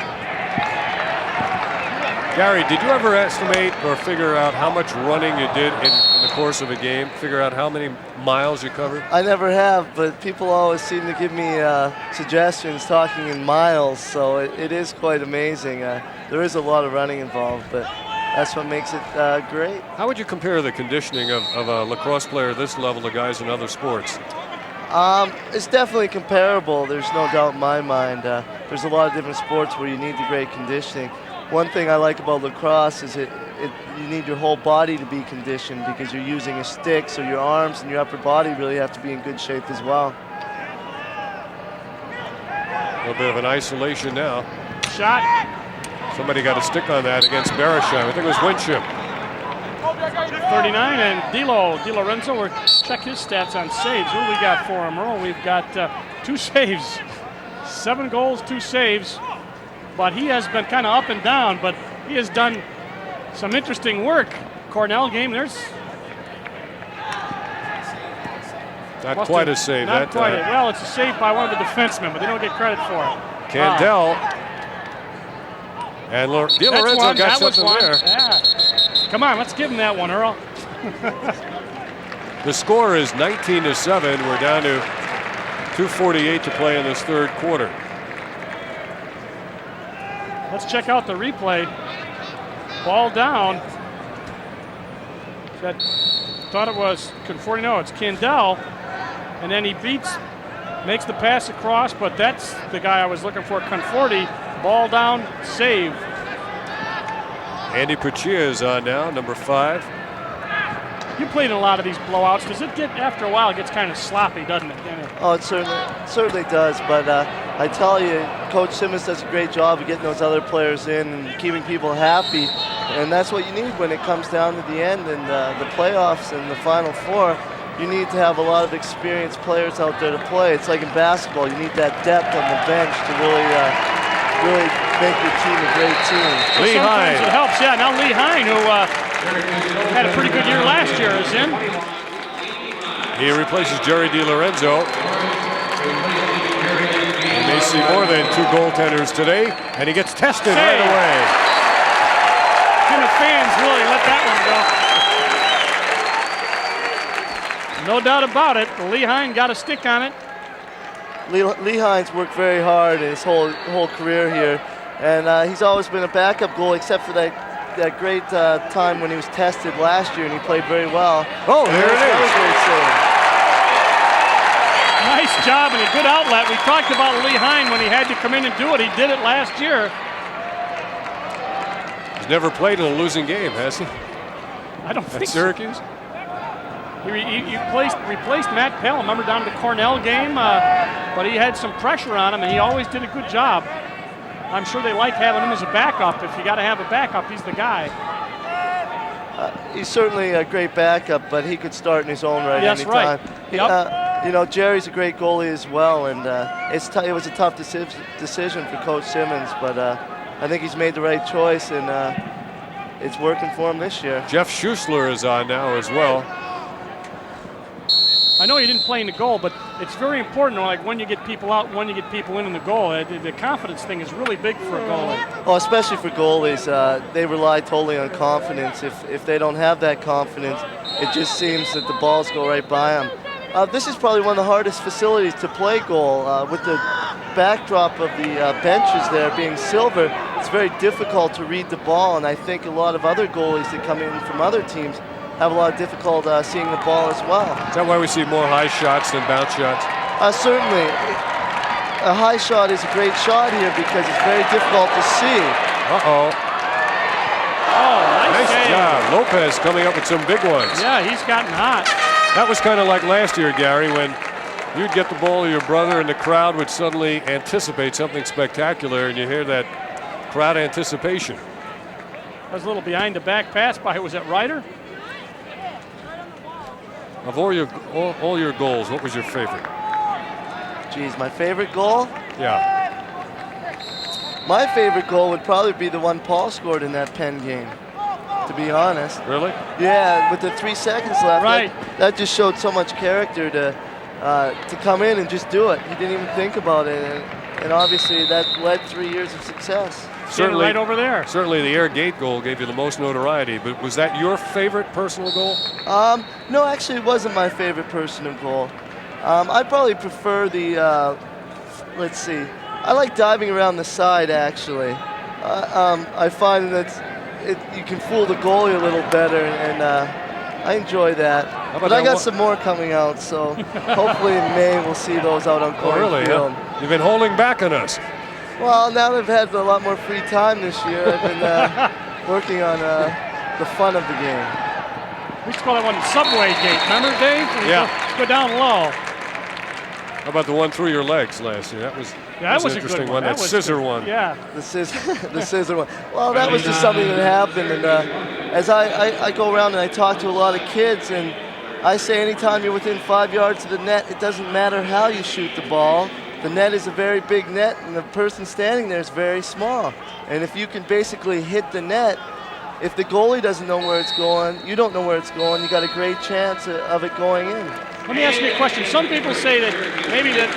Gary, did you ever estimate or figure out how much running you did in the course of a game? Figure out how many miles you covered? I never have, but people always seem to give me suggestions talking in miles, so it is quite amazing. There is a lot of running involved, but that's what makes it great. How would you compare the conditioning of a lacrosse player at this level to guys in other sports? It's definitely comparable. There's no doubt in my mind. There's a lot of different sports where you need the great conditioning. One thing I like about lacrosse is you need your whole body to be conditioned because you're using a stick, so your arms and your upper body really have to be in good shape as well. A little bit of an isolation now. Shot. Somebody got a stick on that against Barishev. I think it was Winship. 39, and Di Lorenzo, we'll check his stats on saves. What do we got for him, Earl? We've got 2 saves. 7 goals, 2 saves. But he has been kind of up and down, but he has done some interesting work. Cornell game, there's... Not quite a save. Not quite. Well, it's a save by one of the defensemen, but they don't get credit for it. Candell. And Di Lorenzo got something there. Yeah. Come on, let's give him that one, Earl. The score is 19-7. We're down to 2:48 to play in this third quarter. Let's check out the replay. Ball down. Thought it was Conforti. No, it's Candell. And then he makes the pass across, but that's the guy I was looking for, Conforti. Ball down, save. Andy Pachia is on now, number 5. You played in a lot of these blowouts. Does it get, after a while, it gets kind of sloppy, doesn't it? Oh, it certainly does. But I tell you, Coach Simmons does a great job of getting those other players in and keeping people happy. And that's what you need when it comes down to the end and the playoffs and the Final Four. You need to have a lot of experienced players out there to play. It's like in basketball. You need that depth on the bench to really make your team a great team. Lee Hine. It helps, yeah. Now Lee Hine, who had a pretty good year last year, is in. He replaces Jerry Di Lorenzo. We may see more than 2 goaltenders today, and he gets tested right away. Can the fans really let that one go? No doubt about it. Lee Hine got a stick on it. Lee Hine's worked very hard in his whole career here, and he's always been a backup goalie, except for that great time when he was tested last year and he played very well. Oh, here it is. Great save. Nice job and a good outlet. We talked about Lee Hine when he had to come in and do it. He did it last year. He's never played in a losing game, has he? I don't think At Syracuse? So. He replaced Matt Pell, remember, down to the Cornell game, but he had some pressure on him, and he always did a good job. I'm sure they like having him as a backup. If you got to have a backup, he's the guy. He's certainly a great backup, but he could start in his own right anytime. Right. Yep. Jerry's a great goalie as well, and it was a tough decision for Coach Simmons, but I think he's made the right choice, and it's working for him this year. Jeff Schussler is on now as well. I know you didn't play in the goal, but it's very important, like when you get people out, when you get people in the goal. The confidence thing is really big for a goalie. Oh, especially for goalies, they rely totally on confidence. If they don't have that confidence, it just seems that the balls go right by them. This is probably one of the hardest facilities to play goal. With the backdrop of the benches there being silver, it's very difficult to read the ball, and I think a lot of other goalies that come in from other teams have a lot of difficulty seeing the ball as well. Is that why we see more high shots than bounce shots? Certainly. A high shot is a great shot here because it's very difficult to see. Uh-oh. Oh, nice Nice save. job. Lopez coming up with some big ones. Yeah, he's gotten hot. That was kind of like last year, Gary, when you'd get the ball to your brother and the crowd would suddenly anticipate something spectacular, and you hear that crowd anticipation. That was a little behind the back pass by, was that RITER? Of all your goals, what was your favorite? Geez, my favorite goal? Yeah. My favorite goal would probably be the one Paul scored in that Penn game, to be honest. Really? Yeah, with the 3 seconds left. Right. That just showed so much character to come in and just do it. He didn't even think about it, and obviously that led 3 years of success. Certainly right over there. Certainly the air gate goal gave you the most notoriety, but was that your favorite personal goal? No, actually it wasn't my favorite personal goal. I probably prefer the, let's see, I like diving around the side actually. I find that you can fool the goalie a little better, and I enjoy that. But I got some more coming out, so hopefully in May we'll see those out on Corey really? Field. Huh? You've been holding back on us. Well, now that I've had a lot more free time this year, I've been working on the fun of the game. We used to call that one Subway Gate, remember, Dave? Yeah. Go down low. How about the one through your legs last year? That was That was an a good interesting one. That was scissor good. one. Yeah. The scissor one. Well, that was just something that happened, and as I go around and I talk to a lot of kids, and I say anytime you're within 5 yards of the net, it doesn't matter how you shoot the ball. The net is a very big net, and the person standing there is very small. And if you can basically hit the net, if the goalie doesn't know where it's going, you don't know where it's going, you got a great chance of it going in. Let me ask you a question. Some people say that maybe that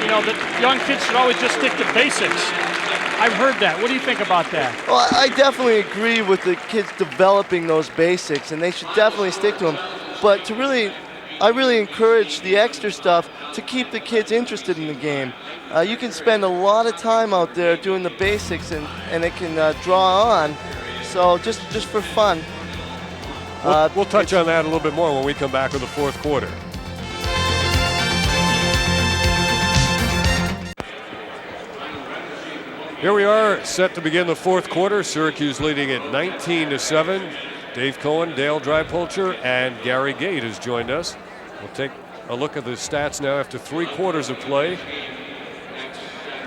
young kids should always just stick to basics. I've heard that. What do you think about that? Well, I definitely agree with the kids developing those basics, and they should definitely stick to them. But I really encourage the extra stuff to keep the kids interested in the game. You can spend a lot of time out there doing the basics, and it can draw on. So just for fun. We'll touch on that a little bit more when we come back with the fourth quarter. Here we are, set to begin the fourth quarter. Syracuse leading at 19-7. Dave Cohen, Dale Drypolcher, and Gary Gate has joined us. We'll take a look at the stats now after 3 quarters of play.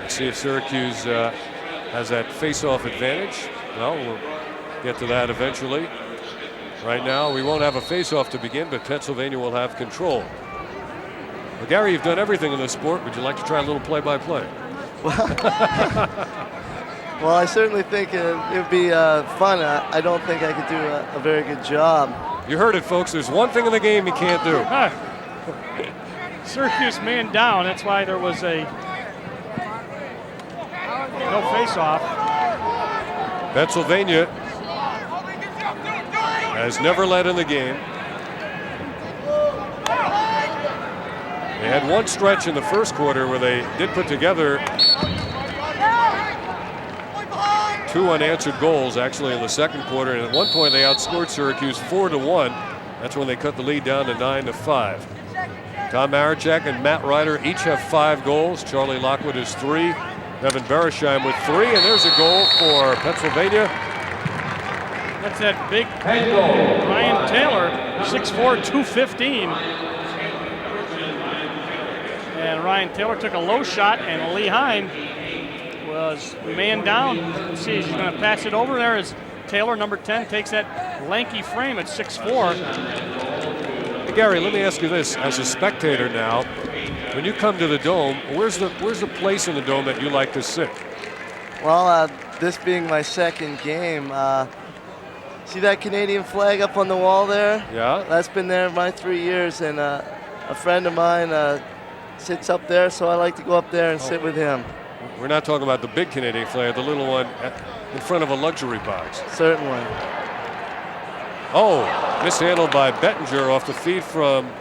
Let's see if Syracuse has that face-off advantage. Well, we'll get to that eventually. Right now, we won't have a face-off to begin, but Pennsylvania will have control. Well, Gary, you've done everything in this sport. Would you like to try a little play-by-play? Well, I certainly think it would be fun. I don't think I could do a very good job. You heard it, folks. There's one thing in the game you can't do. Syracuse man down. That's why there was no face-off. Pennsylvania has never led in the game. They had one stretch in the first quarter where they did put together 2 unanswered goals actually in the second quarter, and at one point they outscored Syracuse 4-1. That's when they cut the lead down to 9-5. Tom Marichak and Matt RITER each have 5 goals. Charlie Lockwood has 3. Evan Beresheim with 3, and there's a goal for Pennsylvania. That's that big Ryan Taylor, 6'4", 215. And Ryan Taylor took a low shot, and Lee Hine was man down. Let's see, he's going to pass it over. There is Taylor, number 10, takes that lanky frame at 6'4". Hey, Gary, let me ask you this. As a spectator now, when you come to the Dome, where's the place in the Dome that you like to sit? Well, this being my second game, see that Canadian flag up on the wall there? Yeah. That's been there my 3 years, and a friend of mine sits up there, so I like to go up there and sit with him. We're not talking about the big Canadian flag, the little one in front of a luxury box. Certainly. Oh, mishandled by Bettinger off the feed from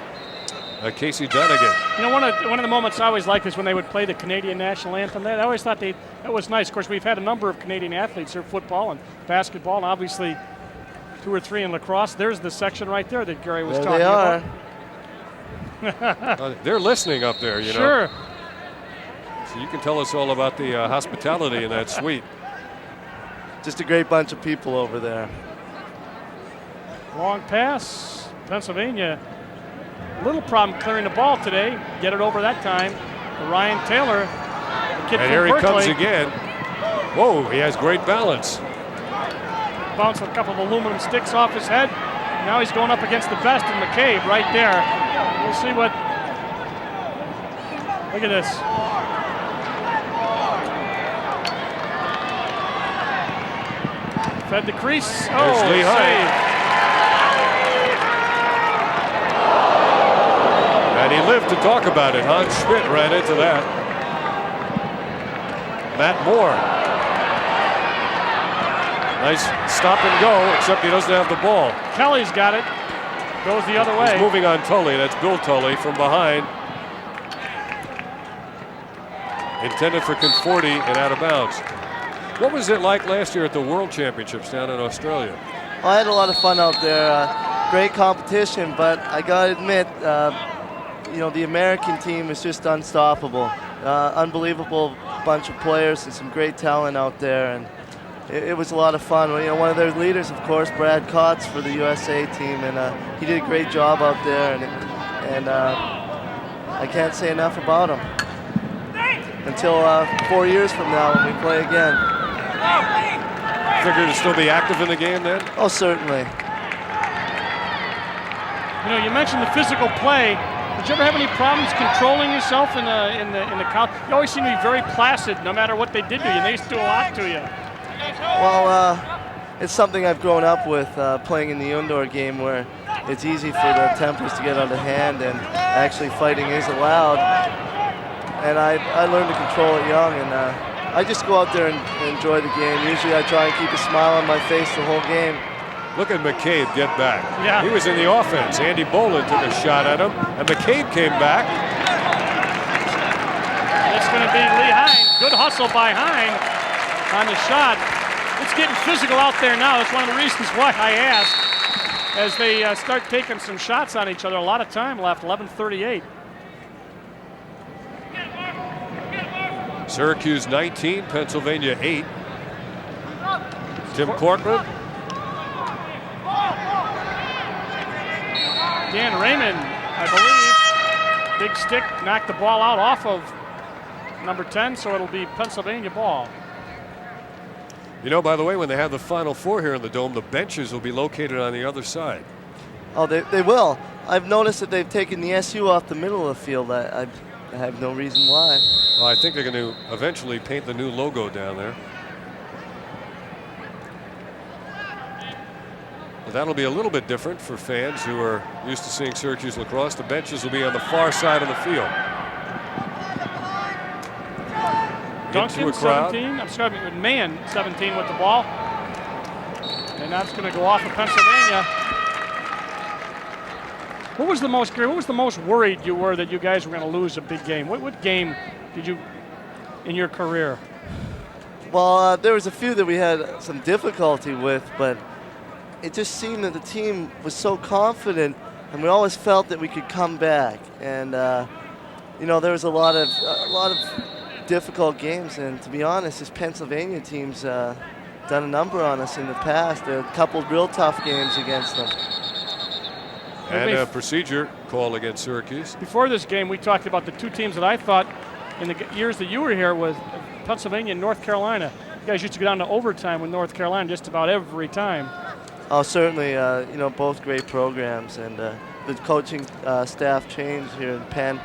Casey Dunnigan. You know, one of the moments I always liked is when they would play the Canadian national anthem. I always thought that was nice. Of course, we've had a number of Canadian athletes here, football and basketball, and obviously 2 or 3 in lacrosse. There's the section right there that Gary was There talking they are. about. They're listening up there, you know. Sure. So you can tell us all about the hospitality in that suite. Just a great bunch of people over there. Long pass. Pennsylvania. Little problem clearing the ball today. Get it over that time. Ryan Taylor, the kid And from here he Berkeley. comes again. Whoa, he has great balance. Bounced a couple of aluminum sticks off his head. Now he's going up against the best in McCabe right there. We'll see what. Look at this. Fed the crease. There's Lee Hine. Save. And he lived to talk about it. Hans Schmidt ran into that. Matt Moore. Nice stop and go, except he doesn't have the ball. Kelly's got it. Goes the other way. He's moving on Tully. That's Bill Tully from behind. Intended for Conforti and out of bounds. What was it like last year at the World Championships down in Australia? I had a lot of fun out there. Great competition, but I gotta admit, you know, the American team is just unstoppable. Unbelievable bunch of players and some great talent out there, and it was a lot of fun. You know, one of their leaders, of course, Brad Kotz for the USA team, and he did a great job out there, and I can't say enough about him. Until 4 years from now when we play again. Figure to still be active in the game then? Oh, certainly. You know, you mentioned the physical play. Did you ever have any problems controlling yourself in the college? You always seem to be very placid, no matter what they did to you. And they used to do a lot to you. Well, it's something I've grown up with, playing in the indoor game where it's easy for the tempers to get out of hand, and actually fighting is allowed. And I learned to control it young, and I just go out there and enjoy the game. Usually I try and keep a smile on my face the whole game. Look at McCabe get back. Yeah. He was in the offense. Andy Boland took a shot at him, and McCabe came back. It's going to be Lee Hine. Good hustle by Hine on the shot. It's getting physical out there now. That's one of the reasons why I asked. As they start taking some shots on each other, a lot of time left, 11:38. Syracuse 19, Pennsylvania 8. Tim Corcoran. Dan Raymond, I believe, big stick, knocked the ball out off of number 10, so it'll be Pennsylvania ball. You know, by the way, when they have the Final Four here in the Dome, the benches will be located on the other side. Oh, they will. I've noticed that they've taken the SU off the middle of the field. I have no reason why. Well, I think they're going to eventually paint the new logo down there. But that'll be a little bit different for fans who are used to seeing Syracuse lacrosse. The benches will be on the far side of the field. Duncan, 17. I'm sorry, Mann, 17 with the ball. And that's going to go off of Pennsylvania. What was the most worried you were that you guys were going to lose a big game? What game did you, in your career? Well, there was a few that we had some difficulty with, but it just seemed that the team was so confident, and we always felt that we could come back. And you know, there was a lot of difficult games, and to be honest, this Pennsylvania team's done a number on us in the past. There are a couple of real tough games against them. And a procedure call against Syracuse. Before this game, we talked about the two teams that I thought in the years that you were here was Pennsylvania and North Carolina. You guys used to go down to overtime with North Carolina just about every time. Oh, certainly, you know, both great programs, and the coaching staff changed here in Penn.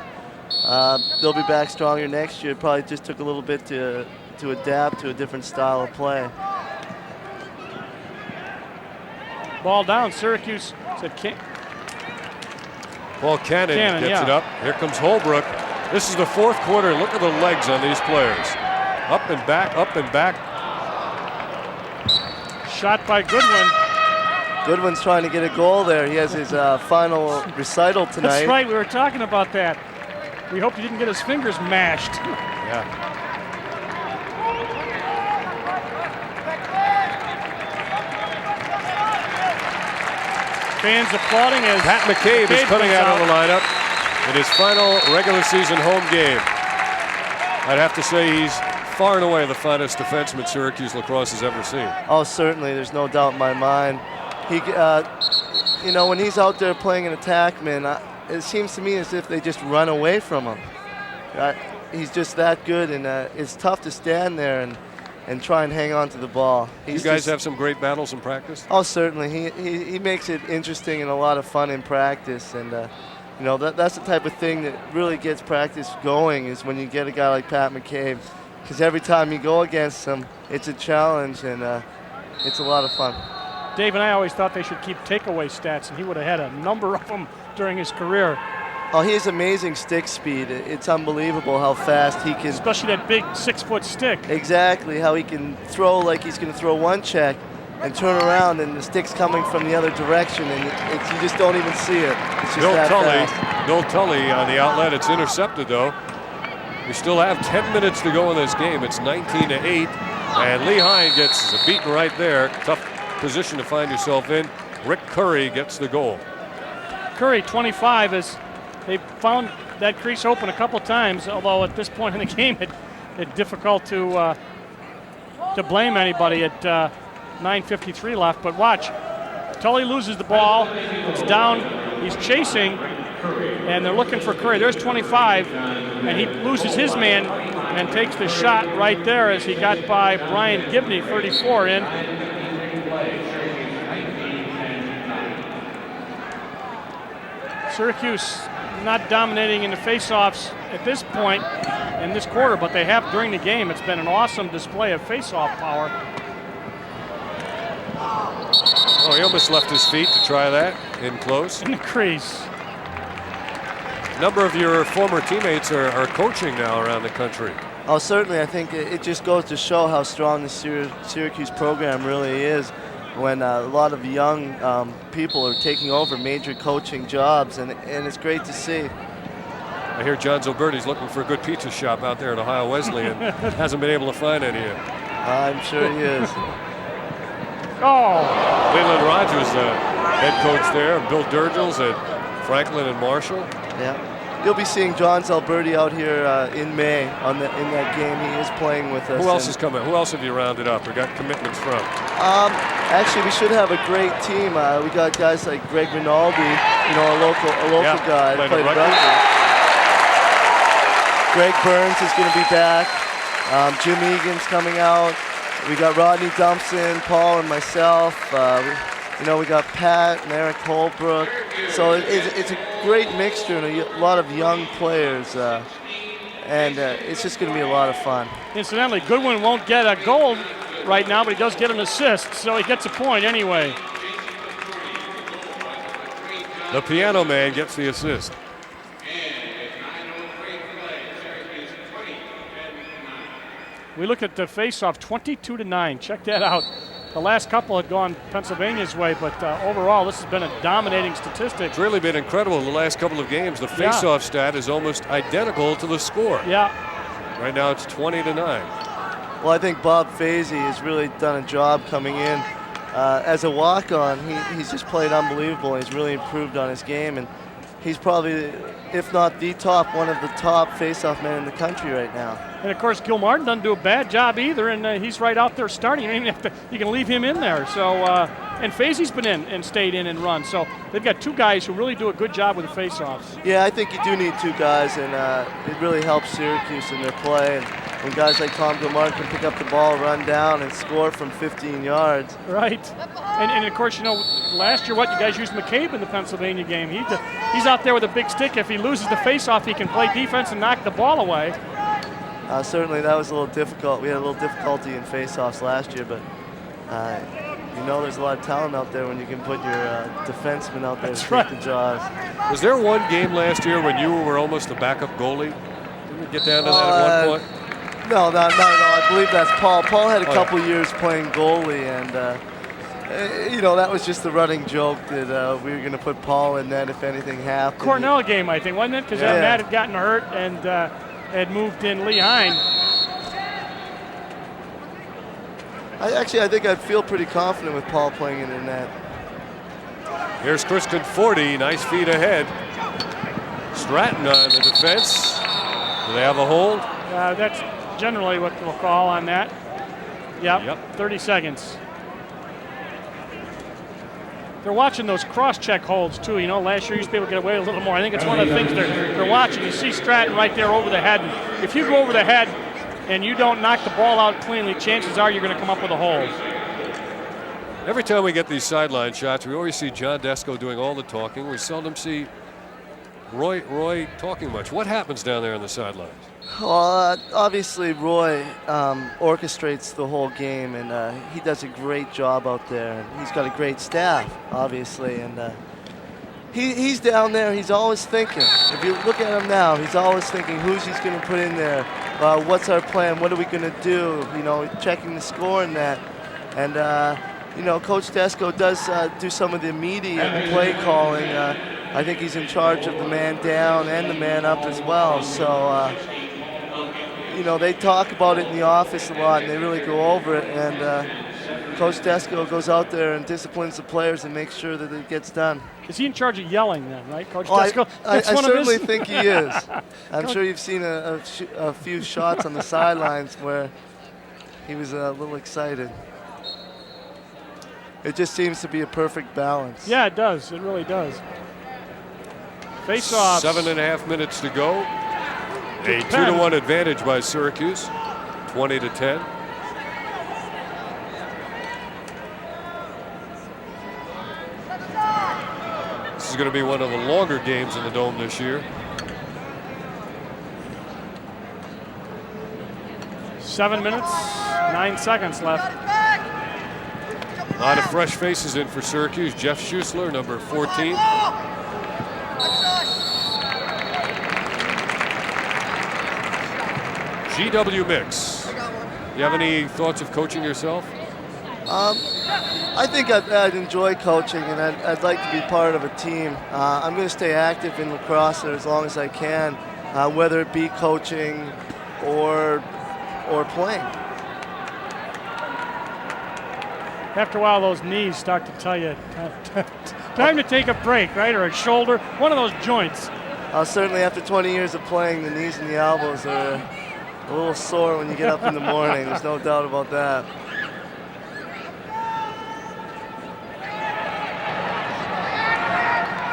They'll be back stronger next year. It probably just took a little bit to adapt to a different style of play. Ball down, Syracuse said can't. Paul Cannon gets yeah. it up. Here comes Holbrook. This is the fourth quarter. Look at the legs on these players. Up and back, up and back. Shot by Goodwin. Goodwin's trying to get a goal there. He has his final recital tonight. That's right, we were talking about that. We hope he didn't get his fingers mashed. Yeah. Fans applauding as Pat McCabe is coming comes out of the lineup in his final regular season home game. I'd have to say he's far and away the finest defenseman Syracuse Lacrosse has ever seen. Oh, certainly. There's no doubt in my mind. He, you know, when he's out there playing an attackman, it seems to me as if they just run away from him. He's just that good, and it's tough to stand there and try and hang on to the ball. You guys have some great battles in practice? Oh, certainly. He makes it interesting and a lot of fun in practice, and you know, that's the type of thing that really gets practice going, is when you get a guy like Pat McCabe, because every time you go against him, it's a challenge, and it's a lot of fun. Dave and I always thought they should keep takeaway stats, and he would have had a number of them during his career. Oh, he has amazing stick speed. It's unbelievable how fast he can. Especially that big 6-foot stick. Exactly, how he can throw like he's going to throw one check and turn around, and the stick's coming from the other direction, and you just don't even see it. It's just Bill Tully on the outlet. It's intercepted though. We still have 10 minutes to go in this game. It's 19-8, and Lee Hine gets beaten right there. Tough position to find yourself in. Rick Curry gets the goal. Curry, 25, is they found that crease open a couple times, although at this point in the game it's difficult to blame anybody at 9:53 left. But watch, Tully loses the ball. It's down. He's chasing, and they're looking for Curry. There's 25, and he loses his man and takes the shot right there as he got by Brian Gibney, 34 in. Syracuse not dominating in the face-offs at this point in this quarter, but they have during the game. It's been an awesome display of face-off power. Oh, he almost left his feet to try that in close. In the crease. A number of your former teammates are coaching now around the country. Oh, certainly. I think it just goes to show how strong the Syracuse program really is, when a lot of young people are taking over major coaching jobs, and it's great to see. I hear John Zilberti's looking for a good pizza shop out there at Ohio Wesleyan. Hasn't been able to find any yet. I'm sure he is. Oh! Leland Rogers, head coach there. Bill Durgels at Franklin and Marshall. Yeah. You'll be seeing John Zilberti out here in May in that game. He is playing with us. Who else is coming? Who else have you rounded up or got commitments from? Actually, we should have a great team. We got guys like Greg Rinaldi, you know, a local guy that played rugby. Greg Burns is going to be back. Jim Egan's coming out. We got Rodney Dumpson, Paul, and myself. You know, we got Pat and Eric Holbrook. So it's a great mixture and a lot of young players. And it's just going to be a lot of fun. Incidentally, Goodwin won't get a goal right now, but he does get an assist, so he gets a point anyway. The piano man gets the assist. We look at the face-off, 22-9. Check that out. The last couple had gone Pennsylvania's way, but overall, this has been a dominating statistic. It's really been incredible the last couple of games. The face-off stat is almost identical to the score. Yeah. Right now, it's 20-9. Well, I think Bob Fazy has really done a job coming in. As a walk-on, he's just played unbelievable. He's really improved on his game, and he's probably, if not the top, one of the top face-off men in the country right now. And of course, Gilmartin doesn't do a bad job either, and he's right out there starting. You can leave him in there. So, and Fazy's been in and stayed in and run. So they've got two guys who really do a good job with the face-offs. Yeah, I think you do need two guys, and it really helps Syracuse in their play. And when guys like Tom Gilmartin can pick up the ball, run down, and score from 15 yards. Right. And of course, you know, last year, you guys used McCabe in the Pennsylvania game. He's out there with a big stick. If he loses the face-off, he can play defense and knock the ball away. Certainly, that was a little difficult. We had a little difficulty in face-offs last year, but you know there's a lot of talent out there when you can put your defenseman out there That's to take right. the jaws. Was there one game last year when you were almost the backup goalie? Didn't we get down to that at one point? No, not at all. I believe that's Paul. Paul had a Oh, couple years playing goalie, and you know, that was just the running joke that we were going to put Paul in net if anything happened. Cornell game, I think, wasn't it? Because Yeah. Matt had gotten hurt and had moved in Lee Hine. I think I feel pretty confident with Paul playing in the net. Here's Chris Conforti, nice feet ahead. Stratton on the defense. Do they have a hold? That's generally what we'll call on that. Yep. 30 seconds. They're watching those cross-check holds too. You know, last year you used to be able to get away with a little more. I think it's one of the things they're watching. You see Stratton right there over the head. And if you go over the head and you don't knock the ball out cleanly, chances are you're going to come up with a hold. Every time we get these sideline shots, we always see John Desko doing all the talking. We seldom see Roy talking much. What happens down there on the sidelines? Well, obviously Roy orchestrates the whole game, and he does a great job out there. And he's got a great staff, obviously, and he's down there. He's always thinking. If you look at him now, he's always thinking who's he's going to put in there. What's our plan? What are we going to do? You know, checking the score in that, and you know, Coach Desko does do some of the immediate play calling. I think he's in charge of the man down and the man up as well. So, you know, they talk about it in the office a lot, and they really go over it. And Coach Desko goes out there and disciplines the players and makes sure that it gets done. Is he in charge of yelling then, right, Coach Oh, Desko? I That's one of certainly his- think he is. I'm sure you've seen a few shots on the sidelines where he was a little excited. It just seems to be a perfect balance. Yeah, it does. It really does. Face-off. 7.5 minutes to go. A 10. 2-1 advantage by Syracuse, 20-10. This is going to be one of the longer games in the Dome this year. 7 minutes, 9 seconds left. A lot of fresh faces in for Syracuse. Jeff Schuessler, number 14. GW Mix. You have any thoughts of coaching yourself? I think I'd enjoy coaching, and I'd like to be part of a team. I'm going to stay active in lacrosse as long as I can, whether it be coaching or playing. After a while, those knees start to tell you time to take a break, right? Or a shoulder, one of those joints. Certainly after 20 years of playing, the knees and the elbows are a little sore when you get up in the morning. There's no doubt about that.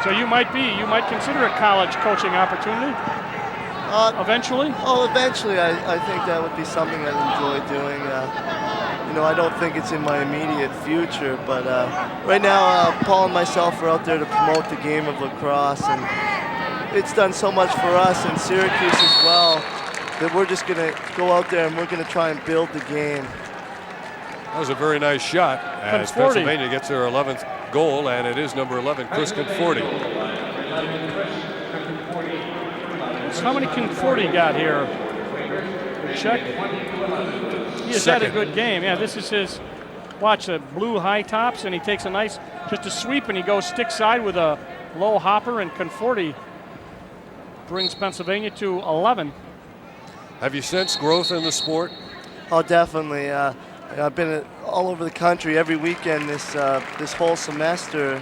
So you might consider a college coaching opportunity eventually. Oh, eventually, I think that would be something I'd enjoy doing. You know, I don't think it's in my immediate future, but right now, Paul and myself are out there to promote the game of lacrosse, and it's done so much for us in Syracuse as well that we're just going to go out there and we're going to try and build the game. That was a very nice shot as Conforti. Pennsylvania gets their 11th goal, and it is number 11, Chris Conforti. So how many Conforti got here? Check. He has had a good game. Yeah, this is his. Watch the blue high tops, and he takes just a sweep, and he goes stick side with a low hopper, and Conforti brings Pennsylvania to 11. Have you sensed growth in the sport? Oh, definitely. I've been all over the country every weekend this whole semester,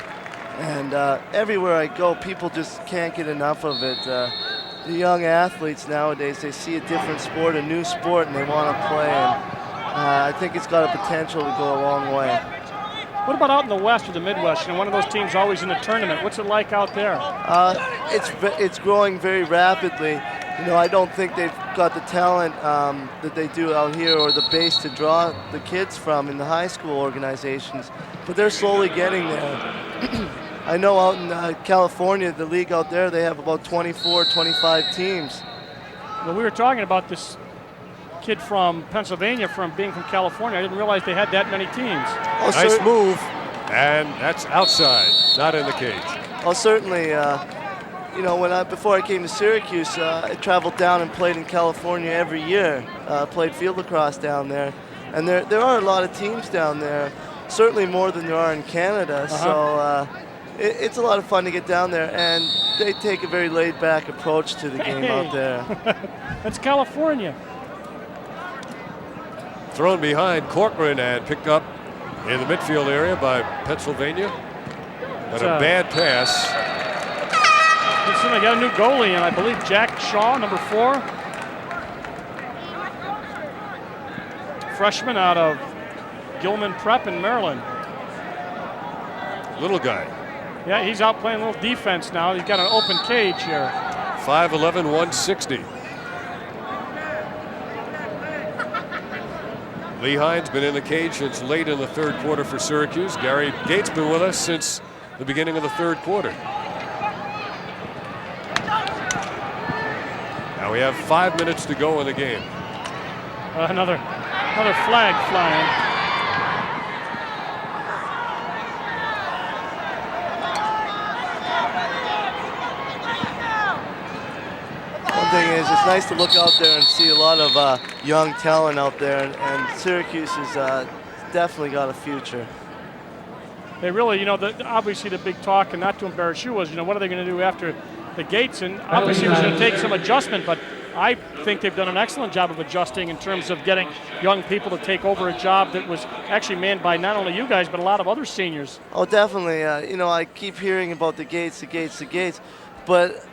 and everywhere I go, people just can't get enough of it. The young athletes nowadays, they see a different sport, a new sport, and they want to play. And I think it's got a potential to go a long way. What about out in the West or the Midwest? You know, one of those teams always in the tournament. What's it like out there? It's growing very rapidly. You know, I don't think they've got the talent that they do out here or the base to draw the kids from in the high school organizations, but they're slowly getting there. I know out in California, the league out there, they have about 24, 25 teams. Well, we were talking about this kid from Pennsylvania from being from California. I didn't realize they had that many teams. Oh, Nice move, and that's outside, not in the cage. Oh, certainly. You know, before I came to Syracuse, I traveled down and played in California every year. Played field lacrosse down there, and there are a lot of teams down there. Certainly more than there are in Canada. So it's a lot of fun to get down there, and they take a very laid-back approach to the game out there. That's California. Thrown behind Corcoran and picked up in the midfield area by Pennsylvania. But a bad pass. They got a new goalie, and I believe Jack Shaw, number 4. Freshman out of Gilman Prep in Maryland. Little guy. Yeah, he's out playing a little defense now. He's got an open cage here. 5'11", 160. Lee Hines been in the cage since late in the third quarter for Syracuse. Gary Gates been with us since the beginning of the third quarter. Now we have 5 minutes to go in the game. Another flag flying. One thing is, it's nice to look out there and see a lot of young talent out there, and Syracuse has definitely got a future. They really, you know, obviously the big talk, and not to embarrass you, was, you know, what are they going to do after the Gates? And obviously it was going to take some adjustment, but I think they've done an excellent job of adjusting in terms of getting young people to take over a job that was actually manned by not only you guys, but a lot of other seniors. Oh, definitely. You know, I keep hearing about the Gates, but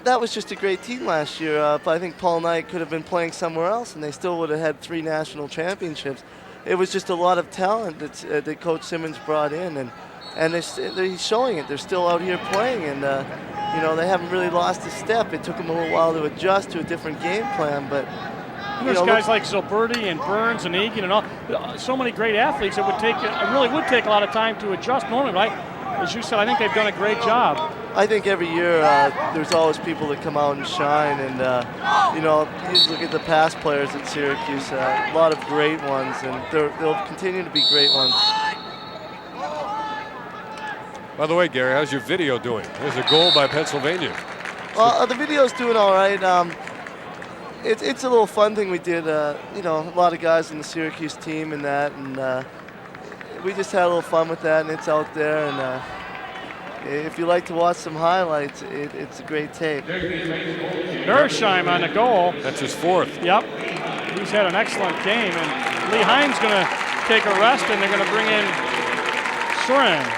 that was just a great team last year. I think Paul Knight could have been playing somewhere else, and they still would have had 3 national championships. It was just a lot of talent that Coach Simmons brought in, and he's showing it. They're still out here playing, and you know, they haven't really lost a step. It took them a little while to adjust to a different game plan, but there's guys like Zilberti and Burns and Egan and all, so many great athletes. It really would take a lot of time to adjust normally, right? As you said, I think they've done a great job. I think every year there's always people that come out and shine, and you know, you just look at the past players at Syracuse, a lot of great ones, and they'll continue to be great ones. By the way, Gary, how's your video doing? There's a goal by Pennsylvania. Well, the video's doing all right. It's a little fun thing we did. You know, a lot of guys in the Syracuse team and that, and we just had a little fun with that, and it's out there. And if you like to watch some highlights, it's a great tape. Mersheim on the goal. That's his 4th. Yep. He's had an excellent game, and Lee Hines going to take a rest, and they're going to bring in Saran.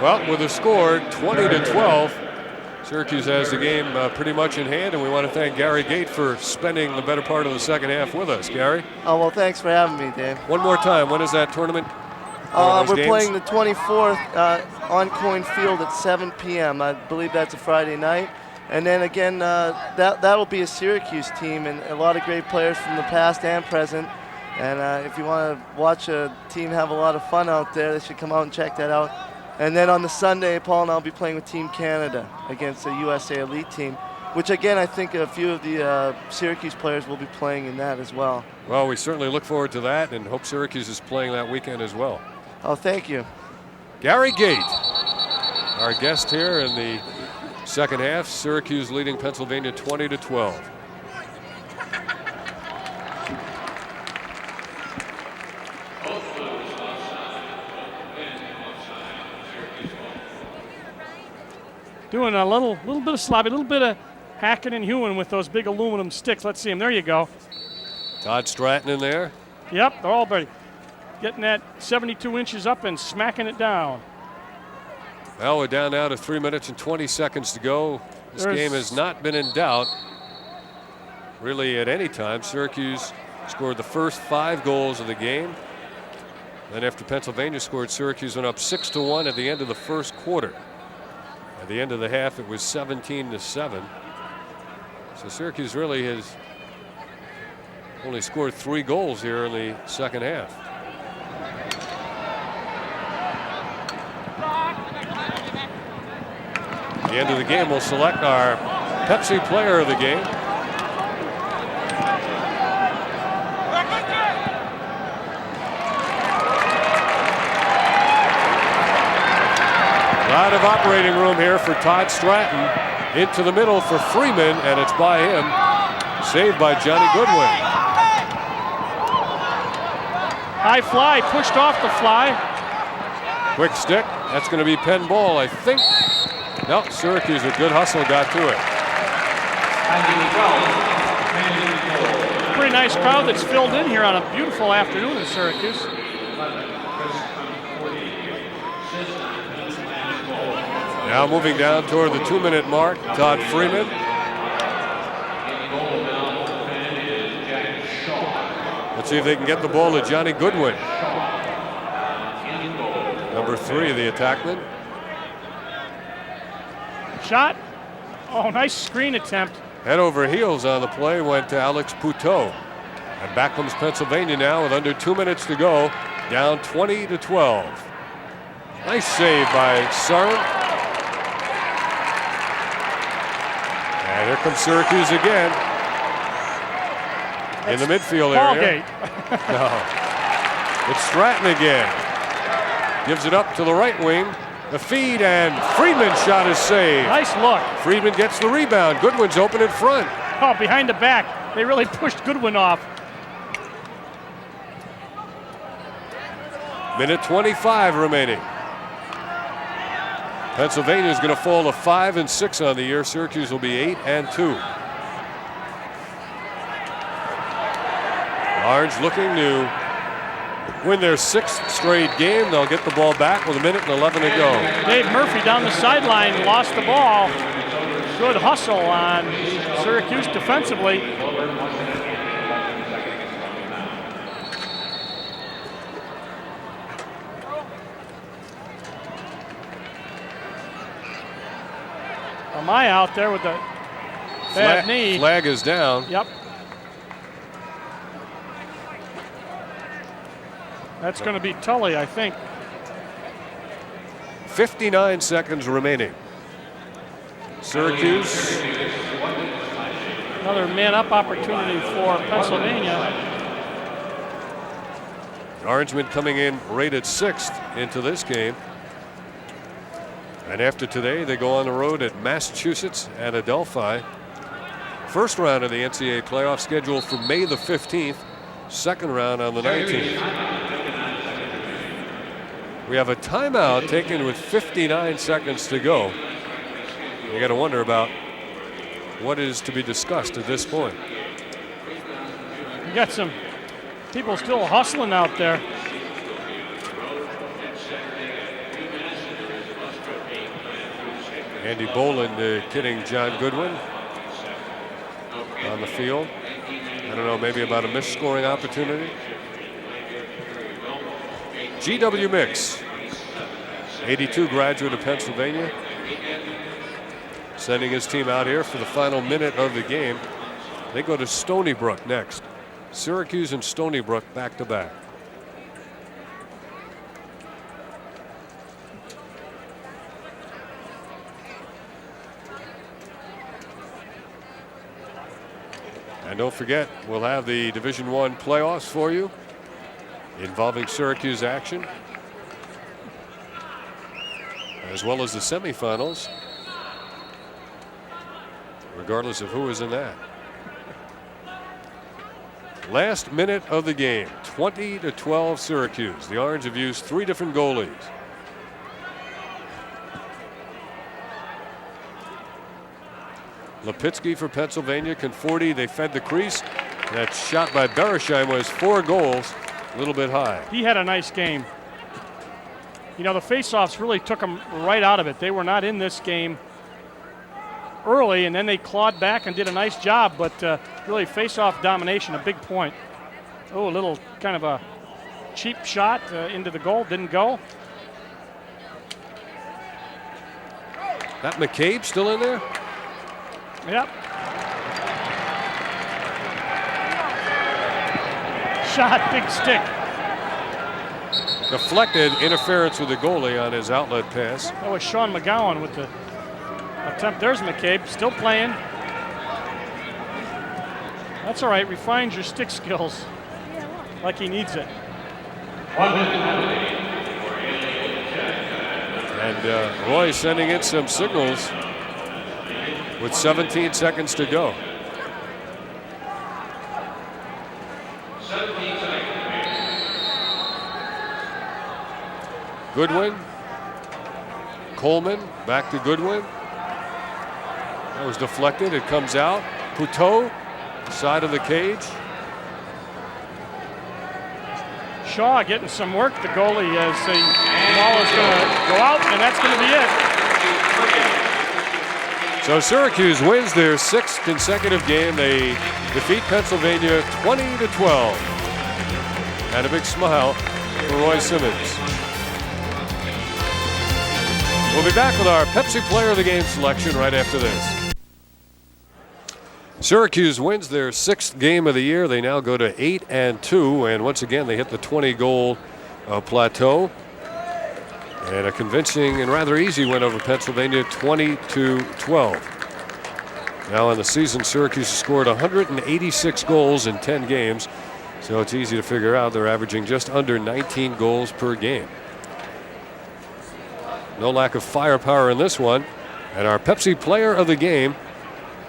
Well, with a score 20-12, Syracuse has the game pretty much in hand, and we want to thank Gary Gate for spending the better part of the second half with us. Gary? Oh, well, thanks for having me, Dave. One more time, when is that tournament? We're playing the 24th on Coin Field at 7 p.m. I believe that's a Friday night. And then again, that'll be a Syracuse team, and a lot of great players from the past and present. And if you want to watch a team have a lot of fun out there, they should come out and check that out. And then on the Sunday, Paul and I will be playing with Team Canada against the USA Elite team, which again, I think a few of the Syracuse players will be playing in that as well. Well, we certainly look forward to that and hope Syracuse is playing that weekend as well. Oh, thank you. Gary Gate, our guest here in the second half. Syracuse leading Pennsylvania 20-12. Doing a little bit of sloppy, a little bit of hacking and hewing with those big aluminum sticks. Let's see him. There you go. Todd Stratton in there. Yep, they're all ready. Getting that 72 inches up and smacking it down. Well, we're down now to 3 minutes and 20 seconds to go. This game has not been in doubt really at any time. Syracuse scored the first 5 goals of the game. Then after Pennsylvania scored, Syracuse went up 6-1 at the end of the first quarter. At the end of the half, it was 17-7. So Syracuse really has only scored 3 goals here in the second half. the end of the game, we'll select our Pepsi player of the game. A lot of operating room here for Todd Stratton. Into the middle for Freeman, and it's by him. Saved by Johnny Goodwin. High fly, pushed off the fly. Quick stick. That's going to be Penn ball, I think. No, Syracuse, a good hustle, got to it. Pretty nice crowd that's filled in here on a beautiful afternoon in Syracuse. Now moving down toward the 2-minute mark, Todd Freeman. Let's see if they can get the ball to Johnny Goodwin. Number 3, the attackman. Shot. Oh, nice screen attempt. Head over heels on the play went to Alex Poutot. And back comes Pennsylvania now with under 2 minutes to go, down 20-12. Nice save by Sarin. And here comes Syracuse again. In the midfield area. No. It's Stratton again. Gives it up to the right wing. The feed, and Friedman's shot is saved. Nice look. Friedman gets the rebound. Goodwin's open in front. Oh, behind the back. They really pushed Goodwin off. Minute 25 remaining. Pennsylvania is going to fall to 5-6 on the year. Syracuse will be 8-2. Orange looking to win their 6th straight game. They'll get the ball back with 1:11 to go. Dave Murphy down the sideline lost the ball. Good hustle on Syracuse defensively. Amaya out there with the bad knee. Flag is down. Yep. That's going to be Tully, I think. 59 seconds remaining. Syracuse. Another man-up opportunity for Pennsylvania. Orangemen coming in rated 6th into this game. And after today, they go on the road at Massachusetts and Adelphi. First round of the NCAA playoff scheduled for May the 15th. Second round on the 19th. We have a timeout taken with 59 seconds to go. You got to wonder about what is to be discussed at this point. You got some people still hustling out there. Andy Boland kidding John Goodwin on the field. I don't know, maybe about a missed scoring opportunity. GW Mix, 82 graduate of Pennsylvania, sending his team out here for the final minute of the game. They go to Stony Brook next. Syracuse and Stony Brook back to back. And don't forget, we'll have the Division I playoffs for you involving Syracuse action, as well as the semifinals, regardless of who is in that. Last minute of the game, 20-12 Syracuse. The Orange have used 3 different goalies. Lipitsky for Pennsylvania, Conforti, they fed the crease. That shot by Beresheim was 4 goals, a little bit high. He had a nice game. You know, the faceoffs really took them right out of it. They were not in this game early, and then they clawed back and did a nice job, but really faceoff domination, a big point. Oh, a little kind of a cheap shot into the goal, didn't go. That McCabe still in there? Yep. Shot, big stick. Deflected, interference with the goalie on his outlet pass. That was Sean McGowan with the Attempt. There's McCabe, still playing. That's all right. Refines your stick skills like he needs it. And Roy sending in some signals with 17 seconds to go. Goodwin. Coleman back to Goodwin. That was deflected. It comes out. Couteau, side of the cage. Shaw getting some work. The goalie as the ball is going to go out, and that's going to be it. So Syracuse wins their 6th consecutive game. They defeat Pennsylvania 20-12. And a big smile for Roy Simmons. We'll be back with our Pepsi Player of the Game selection right after this. Syracuse wins their 6th game of the year. They now go to 8-2, and once again they hit the 20-goal plateau. And a convincing and rather easy win over Pennsylvania, 20-12. Now in the season, Syracuse has scored 186 goals in 10 games, so it's easy to figure out they're averaging just under 19 goals per game. No lack of firepower in this one. And our Pepsi Player of the Game,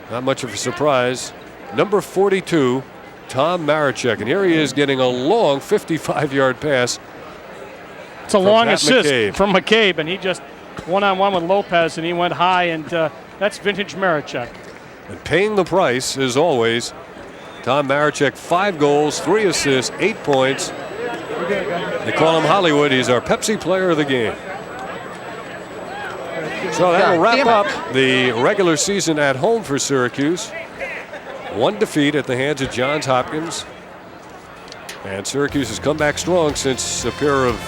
not much of a surprise, number 42, Tom Marechek. And here he is getting a long 55-yard pass. It's a long Pat assist McCabe. from McCabe, and he just one-on-one with Lopez, and he went high, and that's vintage Marechek. And paying the price, as always, Tom Marechek, 5 goals, 3 assists, 8 points. They call him Hollywood. He's our Pepsi Player of the Game. So that will wrap up the regular season at home for Syracuse. 1 defeat at the hands of Johns Hopkins. And Syracuse has come back strong since a pair of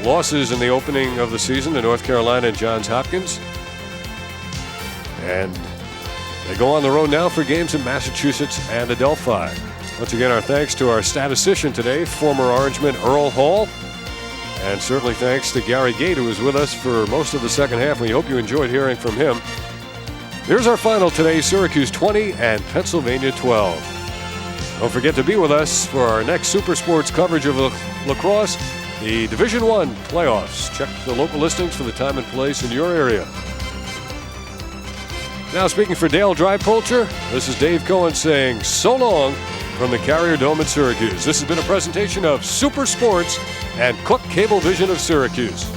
losses in the opening of the season to North Carolina and Johns Hopkins. And they go on the road now for games in Massachusetts and Adelphi. Once again, our thanks to our statistician today, former Orangeman Earl Hall. And certainly thanks to Gary Gate, who was with us for most of the second half. We hope you enjoyed hearing from him. Here's our final today, Syracuse 20 and Pennsylvania 12. Don't forget to be with us for our next Super Sports coverage of lacrosse, the Division I playoffs. Check the local listings for the time and place in your area. Now speaking for Dale Drypolcher, this is Dave Cohen saying so long from the Carrier Dome in Syracuse. This has been a presentation of Super Sports and Cook Cablevision of Syracuse.